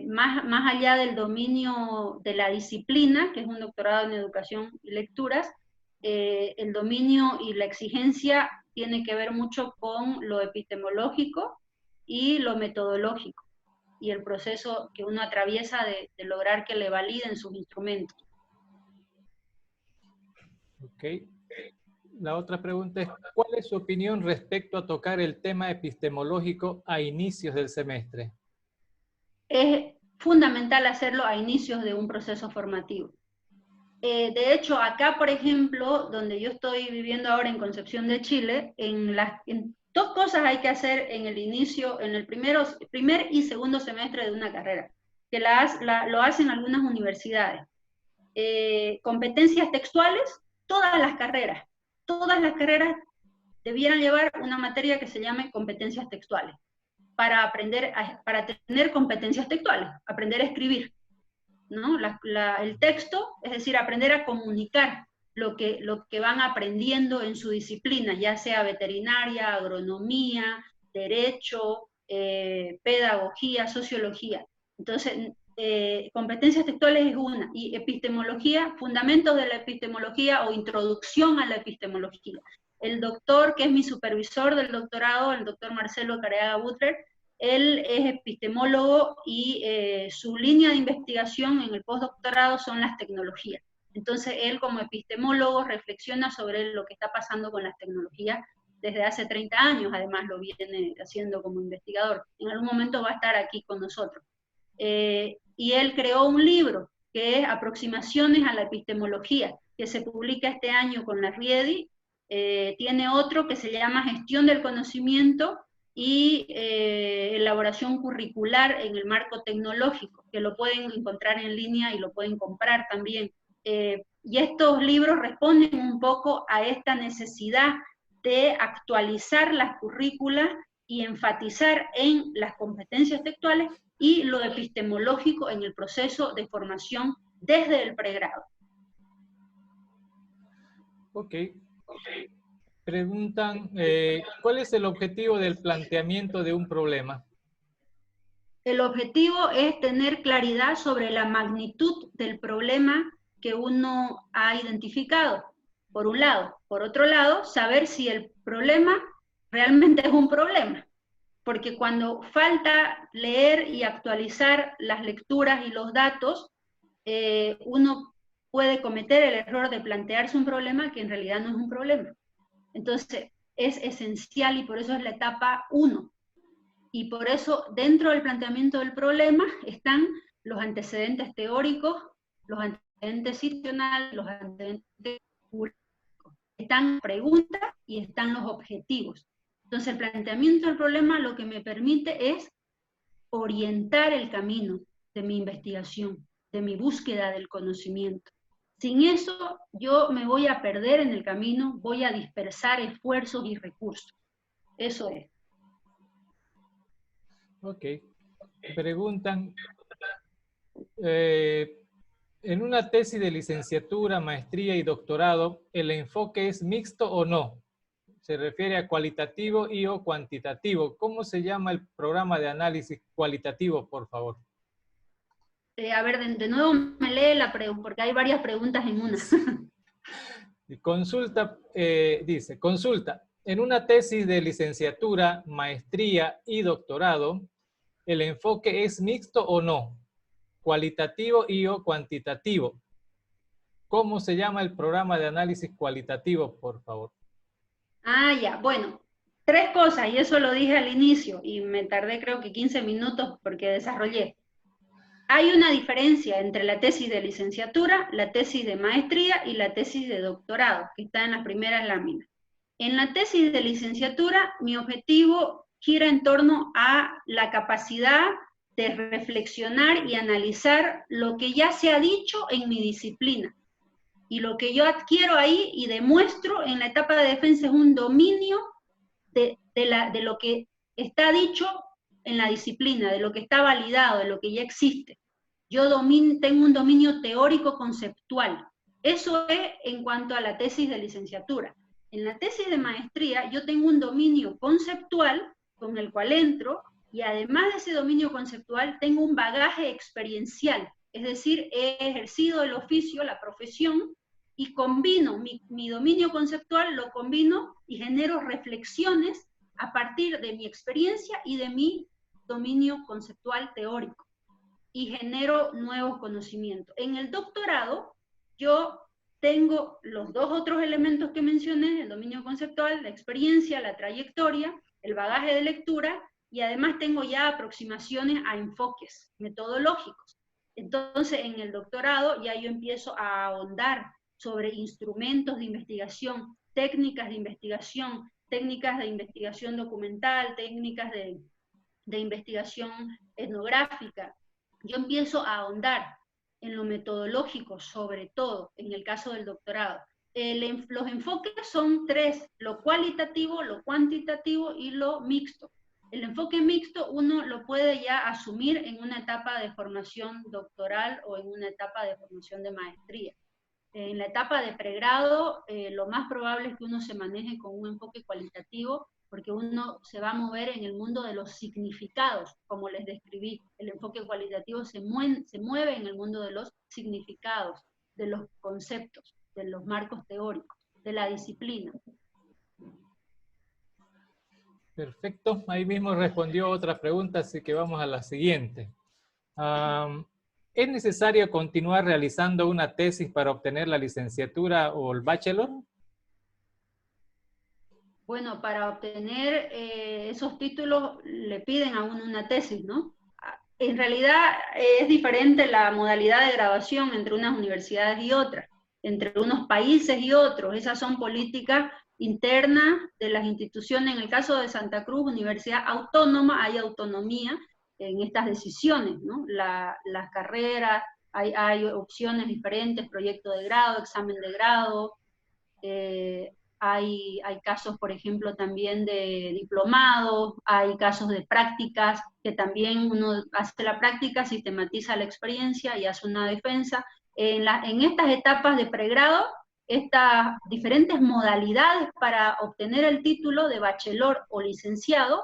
más allá del dominio de la disciplina, que es un doctorado en educación y lecturas, el dominio y la exigencia tiene que ver mucho con lo epistemológico y lo metodológico, y el proceso que uno atraviesa de lograr que le validen sus instrumentos. Ok. La otra pregunta es, ¿cuál es su opinión respecto a tocar el tema epistemológico a inicios del semestre? Es fundamental hacerlo a inicios de un proceso formativo. De hecho, acá, por ejemplo, donde yo estoy viviendo ahora en Concepción de Chile, en dos cosas hay que hacer en el inicio, en el primer y segundo semestre de una carrera, que lo hacen algunas universidades. Competencias textuales, todas las carreras debieran llevar una materia que se llame competencias textuales, para tener competencias textuales, aprender a escribir, ¿no? El texto, es decir, aprender a comunicar lo que van aprendiendo en su disciplina, ya sea veterinaria, agronomía, derecho, pedagogía, sociología. Entonces, competencias textuales es una, y epistemología, fundamentos de la epistemología o introducción a la epistemología. El doctor, que es mi supervisor del doctorado, el doctor Marcelo Careaga Butler, él es epistemólogo y su línea de investigación en el postdoctorado son las tecnologías. Entonces él como epistemólogo reflexiona sobre lo que está pasando con las tecnologías desde hace 30 años, además lo viene haciendo como investigador. En algún momento va a estar aquí con nosotros. Y él creó un libro que es Aproximaciones a la Epistemología, que se publica este año con la Riedi. Tiene otro que se llama Gestión del Conocimiento y elaboración curricular en el marco tecnológico, que lo pueden encontrar en línea y lo pueden comprar también. Y estos libros responden un poco a esta necesidad de actualizar las currículas y enfatizar en las competencias textuales y lo epistemológico en el proceso de formación desde el pregrado. Ok. Preguntan, ¿cuál es el objetivo del planteamiento de un problema? El objetivo es tener claridad sobre la magnitud del problema que uno ha identificado, por un lado. Por otro lado, saber si el problema realmente es un problema. Porque cuando falta leer y actualizar las lecturas y los datos, uno puede cometer el error de plantearse un problema que en realidad no es un problema. Entonces, es esencial y por eso es la etapa 1. Y por eso, dentro del planteamiento del problema, están los antecedentes teóricos, los antecedentes situacionales, los antecedentes jurídicos. Están preguntas y están los objetivos. Entonces, el planteamiento del problema lo que me permite es orientar el camino de mi investigación, de mi búsqueda del conocimiento. Sin eso, yo me voy a perder en el camino, voy a dispersar esfuerzos y recursos. Eso es. Ok. Preguntan, en una tesis de licenciatura, maestría y doctorado, ¿el enfoque es mixto o no? Se refiere a cualitativo y o cuantitativo. ¿Cómo se llama el programa de análisis cualitativo, por favor? A ver, de nuevo me lee la pregunta, porque hay varias preguntas en una. Consulta, dice, consulta, en una tesis de licenciatura, maestría y doctorado, ¿el enfoque es mixto o no? Cualitativo y o cuantitativo. ¿Cómo se llama el programa de análisis cualitativo, por favor? Ah, ya, bueno, 3 cosas, y eso lo dije al inicio, y me tardé creo que 15 minutos porque desarrollé. Hay una diferencia entre la tesis de licenciatura, la tesis de maestría y la tesis de doctorado, que está en las primeras láminas. En la tesis de licenciatura, mi objetivo gira en torno a la capacidad de reflexionar y analizar lo que ya se ha dicho en mi disciplina. Y lo que yo adquiero ahí y demuestro en la etapa de defensa es un dominio de lo que está dicho en la disciplina, de lo que está validado, de lo que ya existe. Yo tengo un dominio teórico conceptual. Eso es en cuanto a la tesis de licenciatura. En la tesis de maestría yo tengo un dominio conceptual con el cual entro, y además de ese dominio conceptual tengo un bagaje experiencial, es decir, he ejercido el oficio, la profesión, y combino mi dominio conceptual, lo combino y genero reflexiones a partir de mi experiencia y de mi dominio conceptual teórico, y genero nuevos conocimientos. En el doctorado, yo tengo los dos otros elementos que mencioné, el dominio conceptual, la experiencia, la trayectoria, el bagaje de lectura, y además tengo ya aproximaciones a enfoques metodológicos. Entonces, en el doctorado ya yo empiezo a ahondar sobre instrumentos de investigación, técnicas de investigación documental, técnicas de investigación etnográfica. Yo empiezo a ahondar en lo metodológico, sobre todo, en el caso del doctorado. Los enfoques son tres: lo cualitativo, lo cuantitativo y lo mixto. El enfoque mixto uno lo puede ya asumir en una etapa de formación doctoral o en una etapa de formación de maestría. En la etapa de pregrado, lo más probable es que uno se maneje con un enfoque cualitativo, porque uno se va a mover en el mundo de los significados, como les describí. El enfoque cualitativo se mueve en el mundo de los significados, de los conceptos, de los marcos teóricos, de la disciplina. Perfecto, ahí mismo respondió otra pregunta, así que vamos a la siguiente. ¿Es necesario continuar realizando una tesis para obtener la licenciatura o el bachelor? Bueno, para obtener esos títulos le piden a uno una tesis, ¿no? En realidad es diferente la modalidad de graduación entre unas universidades y otras, entre unos países y otros. Esas son políticas internas de las instituciones. En el caso de Santa Cruz, universidad autónoma, hay autonomía en estas decisiones, ¿no? Las carreras, hay opciones diferentes, proyecto de grado, examen de grado, hay casos, por ejemplo, también de diplomados, hay casos de prácticas, que también uno hace la práctica, sistematiza la experiencia y hace una defensa. En estas etapas de pregrado, estas diferentes modalidades para obtener el título de bachelor o licenciado,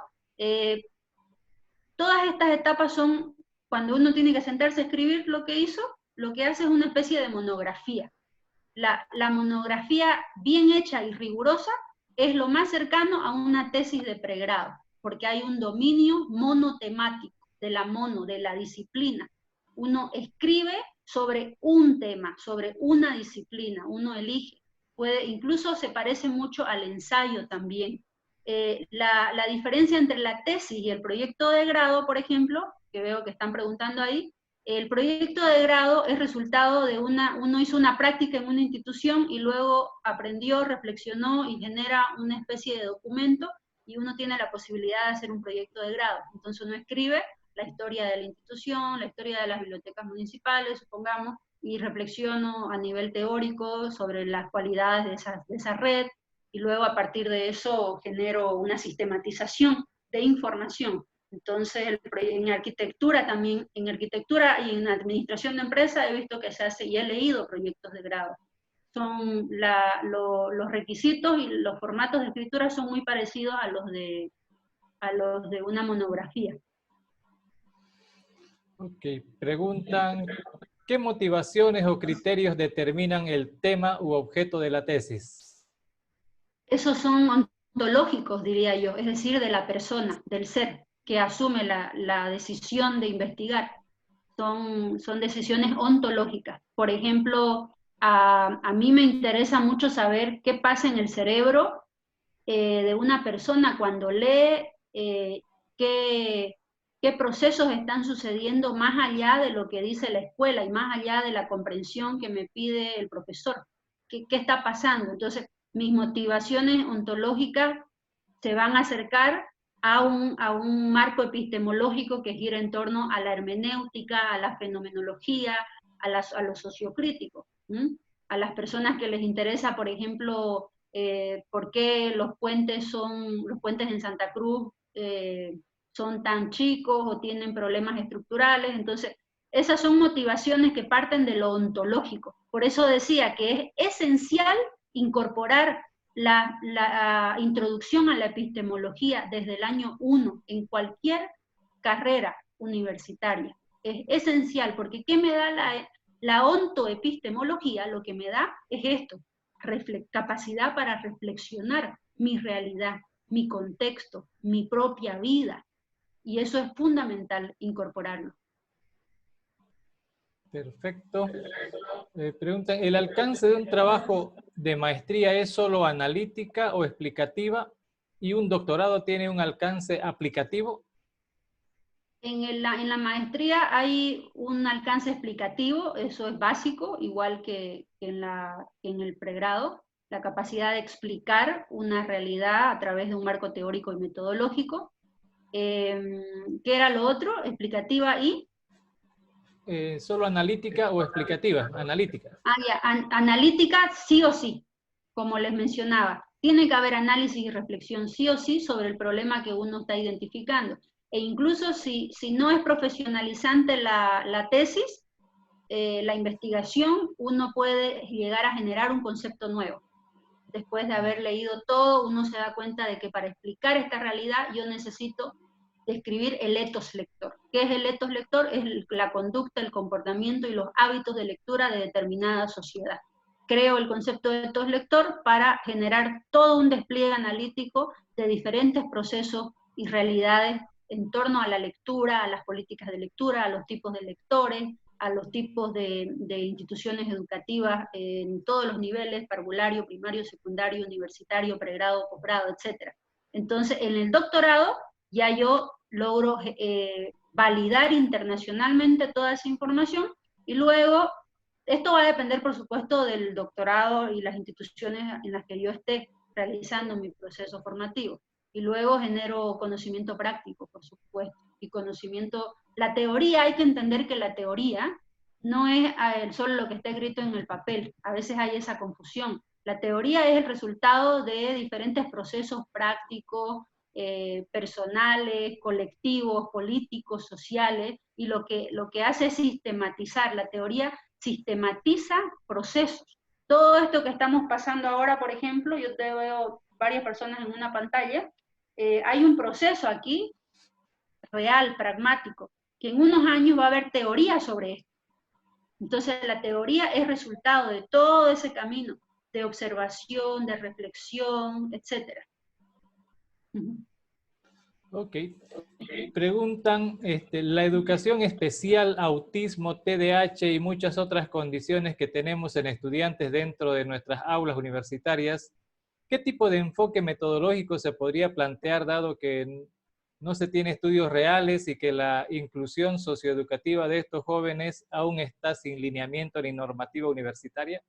todas estas etapas son, cuando uno tiene que sentarse a escribir lo que hizo, lo que hace es una especie de monografía. La monografía bien hecha y rigurosa es lo más cercano a una tesis de pregrado, porque hay un dominio monotemático, de la disciplina. Uno escribe sobre un tema, sobre una disciplina, uno elige. Incluso se parece mucho al ensayo también. La diferencia entre la tesis y el proyecto de grado, por ejemplo, que veo que están preguntando ahí, el proyecto de grado es resultado de uno hizo una práctica en una institución y luego aprendió, reflexionó y genera una especie de documento, y uno tiene la posibilidad de hacer un proyecto de grado. Entonces uno escribe la historia de la institución, la historia de las bibliotecas municipales, supongamos, y reflexiono a nivel teórico sobre las cualidades de esa red, y luego a partir de eso genero una sistematización de información. Entonces, en arquitectura también, en arquitectura y en administración de empresas he visto que se hace, y he leído proyectos de grado. Los requisitos y los formatos de escritura son muy parecidos a los de una monografía. Ok, preguntan, ¿qué motivaciones o criterios determinan el tema u objeto de la tesis? Esos son ontológicos, diría yo, es decir, de la persona, del ser, que asume la decisión de investigar. Son decisiones ontológicas. Por ejemplo, a mí me interesa mucho saber qué pasa en el cerebro de una persona cuando lee, qué procesos están sucediendo más allá de lo que dice la escuela y más allá de la comprensión que me pide el profesor. ¿Qué está pasando? Entonces, mis motivaciones ontológicas se van a acercar a un marco epistemológico que gira en torno a la hermenéutica, a la fenomenología, a lo sociocrítico. A las personas que les interesa, por ejemplo, por qué los puentes en Santa Cruz son tan chicos o tienen problemas estructurales. Entonces, esas son motivaciones que parten de lo ontológico. Por eso decía que es esencial incorporar la introducción a la epistemología desde el año 1 en cualquier carrera universitaria. Es esencial, porque ¿qué me da La ontoepistemología lo que me da es esto, capacidad para reflexionar mi realidad, mi contexto, mi propia vida. Y eso es fundamental incorporarlo. Perfecto. Preguntan, ¿el alcance de un trabajo de maestría es solo analítica o explicativa y un doctorado tiene un alcance aplicativo? En la maestría hay un alcance explicativo, eso es básico, igual que en el pregrado, la capacidad de explicar una realidad a través de un marco teórico y metodológico. ¿Qué era lo otro? Explicativa y... ¿Solo analítica o explicativa? Analítica. Analítica sí o sí, como les mencionaba. Tiene que haber análisis y reflexión sí o sí sobre el problema que uno está identificando. E incluso si no es profesionalizante la tesis, la investigación, uno puede llegar a generar un concepto nuevo. Después de haber leído todo, uno se da cuenta de que para explicar esta realidad yo necesito describir el etos lector. ¿Qué es el etos lector? Es la conducta, el comportamiento y los hábitos de lectura de determinada sociedad. Creo el concepto de etos lector para generar todo un despliegue analítico de diferentes procesos y realidades en torno a la lectura, a las políticas de lectura, a los tipos de lectores, a los tipos de instituciones educativas en todos los niveles, parvulario, primario, secundario, universitario, pregrado, posgrado, etc. Entonces, en el doctorado ya yo logro validar internacionalmente toda esa información y luego, esto va a depender por supuesto del doctorado y las instituciones en las que yo esté realizando mi proceso formativo. Y luego genero conocimiento práctico, por supuesto, y conocimiento. La teoría, hay que entender que la teoría no es solo lo que está escrito en el papel, a veces hay esa confusión. La teoría es el resultado de diferentes procesos prácticos, personales, colectivos, políticos, sociales, y lo que hace es sistematizar. La teoría sistematiza procesos. Todo esto que estamos pasando ahora, por ejemplo, yo te veo varias personas en una pantalla, hay un proceso aquí, real, pragmático, que en unos años va a haber teoría sobre esto. Entonces la teoría es resultado de todo ese camino de observación, de reflexión, etc. Ok. Preguntan, la educación especial, autismo, TDAH y muchas otras condiciones que tenemos en estudiantes dentro de nuestras aulas universitarias, ¿qué tipo de enfoque metodológico se podría plantear dado que no se tiene estudios reales y que la inclusión socioeducativa de estos jóvenes aún está sin lineamiento ni normativa universitaria?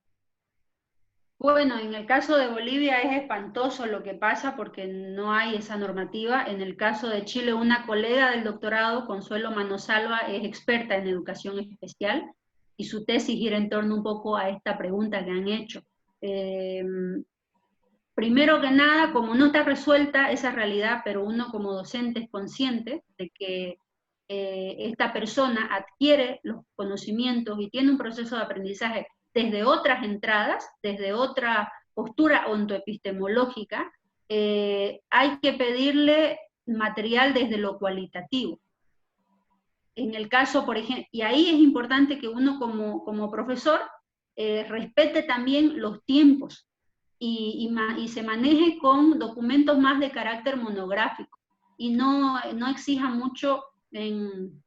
Bueno, en el caso de Bolivia es espantoso lo que pasa porque no hay esa normativa. En el caso de Chile, una colega del doctorado, Consuelo Manosalva, es experta en educación especial y su tesis gira en torno un poco a esta pregunta que han hecho. Primero que nada, como no está resuelta esa realidad, pero uno como docente es consciente de que esta persona adquiere los conocimientos y tiene un proceso de aprendizaje desde otras entradas, desde otra postura ontoepistemológica, hay que pedirle material desde lo cualitativo. En el caso, por ejemplo, y ahí es importante que uno como profesor respete también los tiempos y se maneje con documentos más de carácter monográfico y no exija mucho en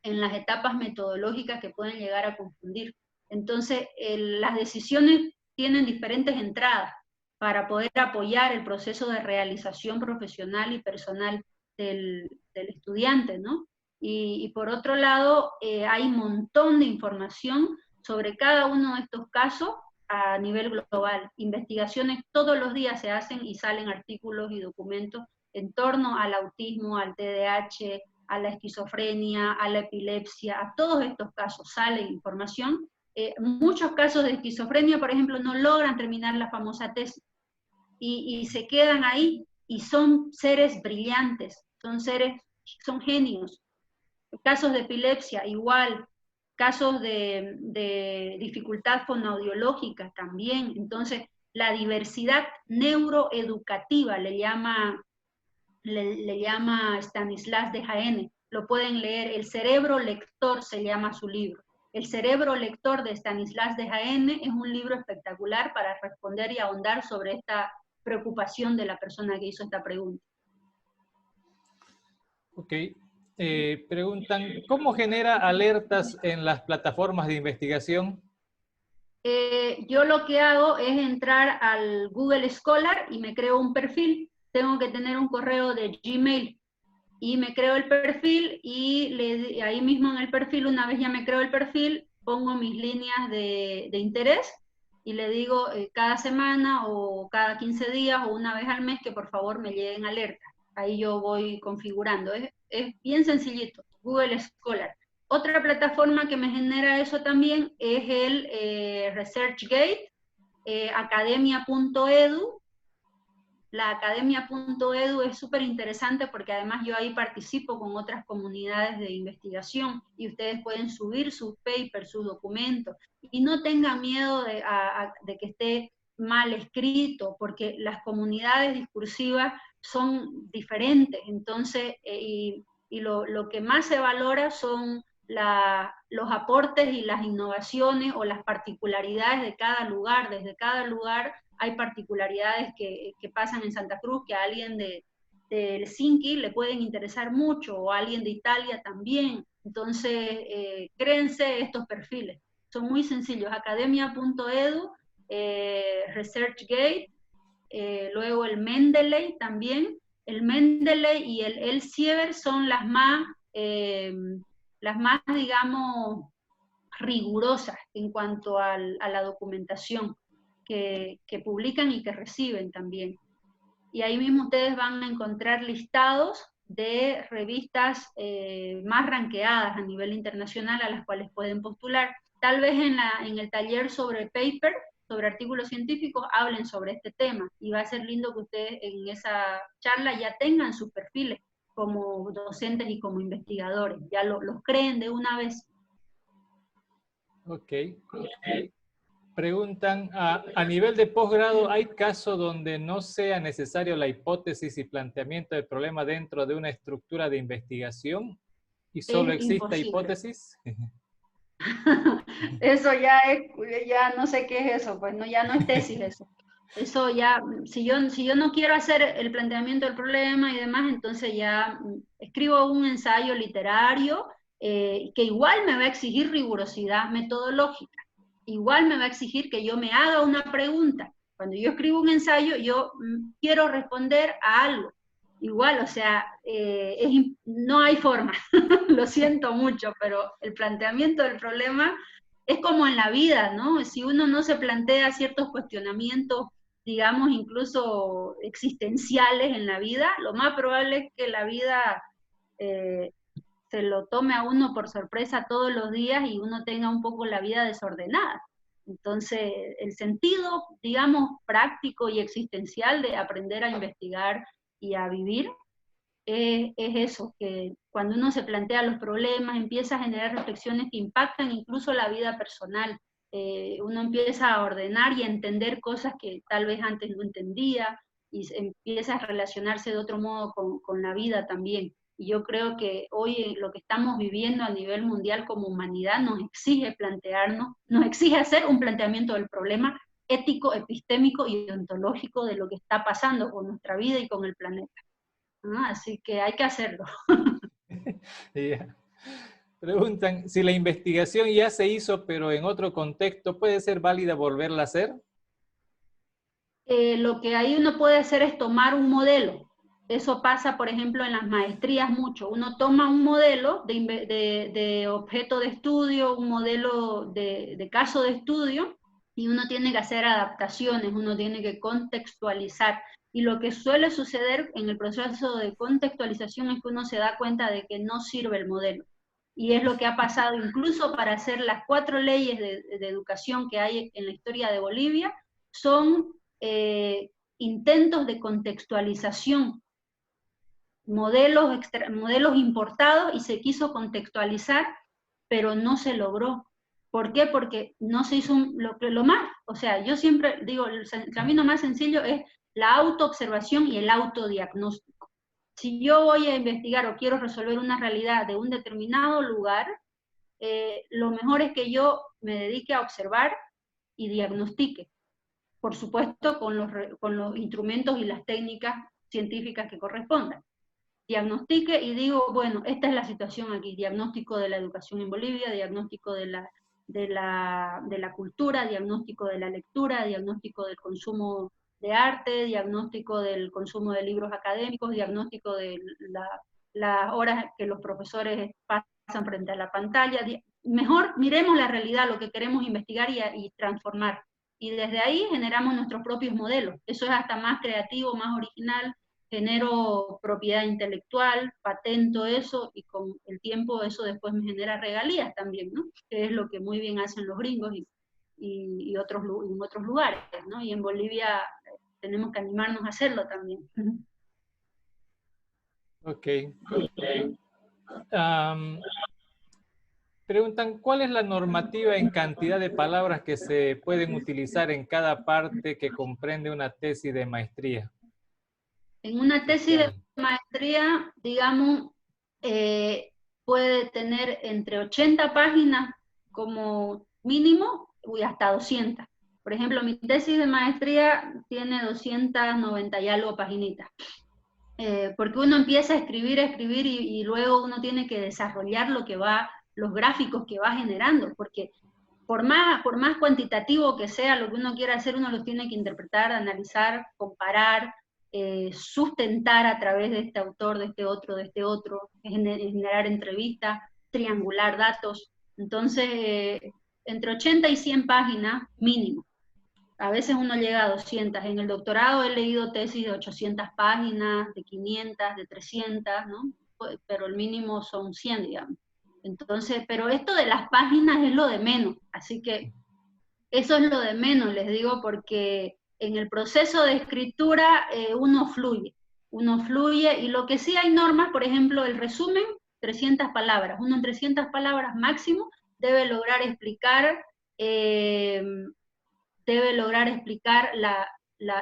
las etapas metodológicas que pueden llegar a confundir. Entonces, las decisiones tienen diferentes entradas para poder apoyar el proceso de realización profesional y personal del estudiante, ¿no? Y por otro lado, hay un montón de información sobre cada uno de estos casos a nivel global. Investigaciones todos los días se hacen y salen artículos y documentos en torno al autismo, al TDAH, a la esquizofrenia, a la epilepsia, a todos estos casos sale información. Muchos casos de esquizofrenia, por ejemplo, no logran terminar la famosa tesis y se quedan ahí y son seres brillantes, son genios. Casos de epilepsia, igual. Casos de dificultad fonoaudiológica también. Entonces, la diversidad neuroeducativa le llama Stanislas Dehaene, lo pueden leer, El cerebro lector se llama su libro. El cerebro lector de Stanislas Dehaene es un libro espectacular para responder y ahondar sobre esta preocupación de la persona que hizo esta pregunta. Ok. Preguntan, ¿cómo genera alertas en las plataformas de investigación? Yo lo que hago es entrar al Google Scholar y me creo un perfil. Tengo que tener un correo de Gmail y me creo el perfil y ahí mismo en el perfil, una vez ya me creo el perfil, pongo mis líneas de interés y le digo cada semana o cada 15 días o una vez al mes que por favor me lleguen alertas. Ahí yo voy configurando. Es bien sencillito, Google Scholar. Otra plataforma que me genera eso también es el ResearchGate, academia.edu. La academia.edu es súper interesante porque además yo ahí participo con otras comunidades de investigación y ustedes pueden subir sus papers, sus documentos, y no tengan miedo de que esté mal escrito, porque las comunidades discursivas son diferentes, entonces, y lo que más se valora son los aportes y las innovaciones o las particularidades de cada lugar. Desde cada lugar hay particularidades que pasan en Santa Cruz que a alguien de Helsinki le pueden interesar mucho, o a alguien de Italia también. Entonces, créense estos perfiles. Son muy sencillos, academia.edu, ResearchGate, luego el Mendeley también. El Mendeley y el Elsevier son las más, digamos, rigurosas en cuanto a la documentación que publican y que reciben también. Y ahí mismo ustedes van a encontrar listados de revistas más ranqueadas a nivel internacional a las cuales pueden postular. Tal vez en el taller sobre paper, sobre artículos científicos, hablen sobre este tema, y va a ser lindo que ustedes en esa charla ya tengan sus perfiles como docentes y como investigadores, ya los creen de una vez. Ok. Preguntan, a nivel de posgrado, ¿hay casos donde no sea necesario la hipótesis y planteamiento del problema dentro de una estructura de investigación y solo exista hipótesis? Eso ya no sé qué es eso, pues no, ya no es tesis eso. Eso ya, si yo no quiero hacer el planteamiento del problema y demás, entonces ya escribo un ensayo literario que igual me va a exigir rigurosidad metodológica, igual me va a exigir que yo me haga una pregunta. Cuando yo escribo un ensayo, yo quiero responder a algo. Igual, o sea, no hay forma, lo siento mucho, pero el planteamiento del problema es como en la vida, ¿no? Si uno no se plantea ciertos cuestionamientos, digamos, incluso existenciales en la vida, lo más probable es que la vida se lo tome a uno por sorpresa todos los días y uno tenga un poco la vida desordenada. Entonces, el sentido, digamos, práctico y existencial de aprender a investigar y a vivir es eso, que cuando uno se plantea los problemas, empieza a generar reflexiones que impactan incluso la vida personal. Uno empieza a ordenar y a entender cosas que tal vez antes no entendía, y empieza a relacionarse de otro modo con la vida también. Y yo creo que hoy lo que estamos viviendo a nivel mundial como humanidad nos exige plantearnos, nos exige hacer un planteamiento del problema ético, epistémico y ontológico de lo que está pasando con nuestra vida y con el planeta. Así que hay que hacerlo. Yeah. Preguntan, si la investigación ya se hizo, pero en otro contexto, ¿puede ser válida volverla a hacer? Lo que ahí uno puede hacer es tomar un modelo. Eso pasa, por ejemplo, en las maestrías mucho. Uno toma un modelo de objeto de estudio, un modelo de caso de estudio, y uno tiene que hacer adaptaciones, uno tiene que contextualizar. Y lo que suele suceder en el proceso de contextualización es que uno se da cuenta de que no sirve el modelo. Y es lo que ha pasado incluso para hacer las 4 leyes de educación que hay en la historia de Bolivia, son intentos de contextualización, modelos importados, y se quiso contextualizar, pero no se logró. ¿Por qué? Porque no se hizo lo más, o sea, yo siempre digo, el camino más sencillo es la autoobservación y el autodiagnóstico. Si yo voy a investigar o quiero resolver una realidad de un determinado lugar, lo mejor es que yo me dedique a observar y diagnostique, por supuesto con los instrumentos y las técnicas científicas que correspondan. Diagnostique y digo, bueno, esta es la situación aquí, diagnóstico de la educación en Bolivia, diagnóstico de la cultura, diagnóstico de la lectura, diagnóstico del consumo de arte, diagnóstico del consumo de libros académicos, diagnóstico de las horas que los profesores pasan frente a la pantalla. Mejor miremos la realidad, lo que queremos investigar y transformar. Y desde ahí generamos nuestros propios modelos. Eso es hasta más creativo, más original, genero propiedad intelectual, patento eso, y con el tiempo eso después me genera regalías también, ¿no? Que es lo que muy bien hacen los gringos y en otros lugares, ¿no? Y en Bolivia tenemos que animarnos a hacerlo también. Ok. Preguntan, ¿cuál es la normativa en cantidad de palabras que se pueden utilizar en cada parte que comprende una tesis de maestría? En una tesis de maestría, digamos, puede tener entre 80 páginas como mínimo y hasta 200. Por ejemplo, mi tesis de maestría tiene 290 y algo paginitas. Porque uno empieza a escribir y luego uno tiene que desarrollar los gráficos que va generando, porque por más cuantitativo que sea lo que uno quiera hacer, uno los tiene que interpretar, analizar, comparar, sustentar a través de este autor, de este otro, generar entrevistas, triangular datos. Entonces, entre 80 y 100 páginas mínimo. A veces uno llega a 200. En el doctorado he leído tesis de 800 páginas, de 500, de 300, ¿no? Pero el mínimo son 100, digamos. Entonces, pero esto de las páginas es lo de menos, así que eso es lo de menos, les digo, porque en el proceso de escritura uno fluye, y lo que sí hay normas, por ejemplo, el resumen, 300 palabras, uno en 300 palabras máximo debe lograr explicar,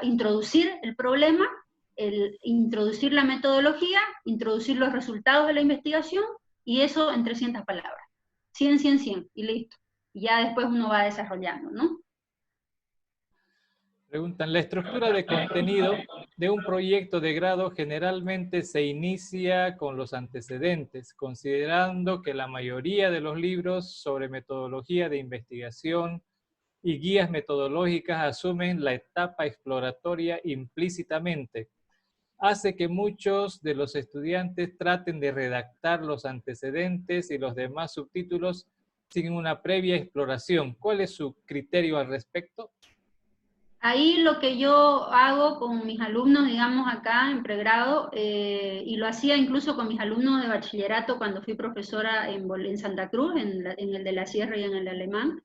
introducir el problema, introducir la metodología, introducir los resultados de la investigación, y eso en 300 palabras. 100, 100, 100, y listo. Y ya después uno va desarrollando, ¿no? Preguntan, la estructura de contenido de un proyecto de grado generalmente se inicia con los antecedentes, considerando que la mayoría de los libros sobre metodología de investigación y guías metodológicas asumen la etapa exploratoria implícitamente. Hace que muchos de los estudiantes traten de redactar los antecedentes y los demás subtítulos sin una previa exploración. ¿Cuál es su criterio al respecto? Ahí lo que yo hago con mis alumnos, digamos acá en pregrado, y lo hacía incluso con mis alumnos de bachillerato cuando fui profesora en Santa Cruz, en el de la Sierra y en el de Alemán,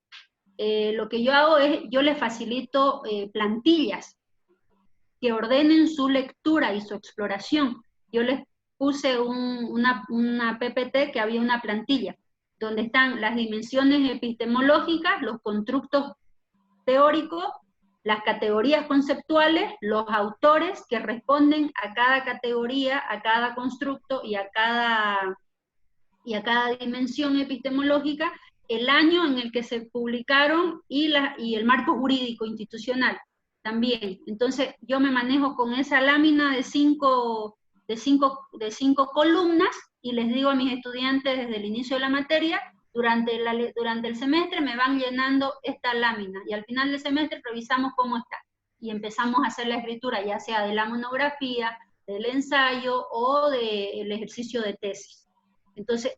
lo que yo hago es, yo les facilito plantillas que ordenen su lectura y su exploración. Yo les puse una PPT que había una plantilla, donde están las dimensiones epistemológicas, los constructos teóricos, las categorías conceptuales, los autores que responden a cada categoría, a cada constructo y a cada dimensión epistemológica, el año en el que se publicaron y el marco jurídico institucional también. Entonces yo me manejo con esa lámina de cinco columnas y les digo a mis estudiantes desde el inicio de la materia, durante el semestre me van llenando esta lámina y al final del semestre revisamos cómo está y empezamos a hacer la escritura, ya sea de la monografía, del ensayo o del ejercicio de tesis. Entonces,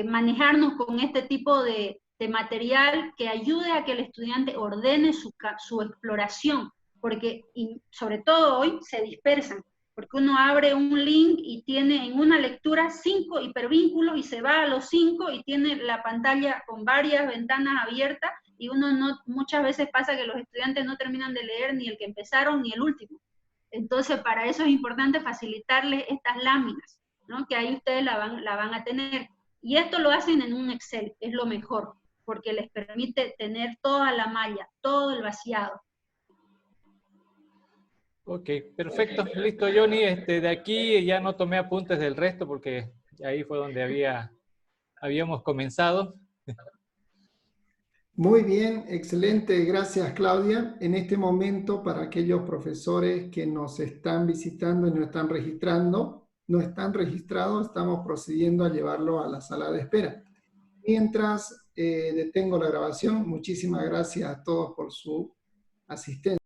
manejarnos con este tipo de material que ayude a que el estudiante ordene su exploración, porque sobre todo hoy se dispersan, porque uno abre un link y tiene en una lectura 5 hipervínculos y se va a los 5 y tiene la pantalla con varias ventanas abiertas y muchas veces pasa que los estudiantes no terminan de leer ni el que empezaron ni el último. Entonces, para eso es importante facilitarles estas láminas, ¿no? Que ahí ustedes la van a tener. Y esto lo hacen en un Excel, es lo mejor, porque les permite tener toda la malla, todo el vaciado. Ok, perfecto. Listo, Johnny. De aquí ya no tomé apuntes del resto porque ahí fue donde habíamos comenzado. Muy bien, excelente, gracias Claudia. En este momento, para aquellos profesores que nos están visitando y no están registrando, no están registrados, estamos procediendo a llevarlo a la sala de espera. Mientras detengo la grabación, muchísimas gracias a todos por su asistencia.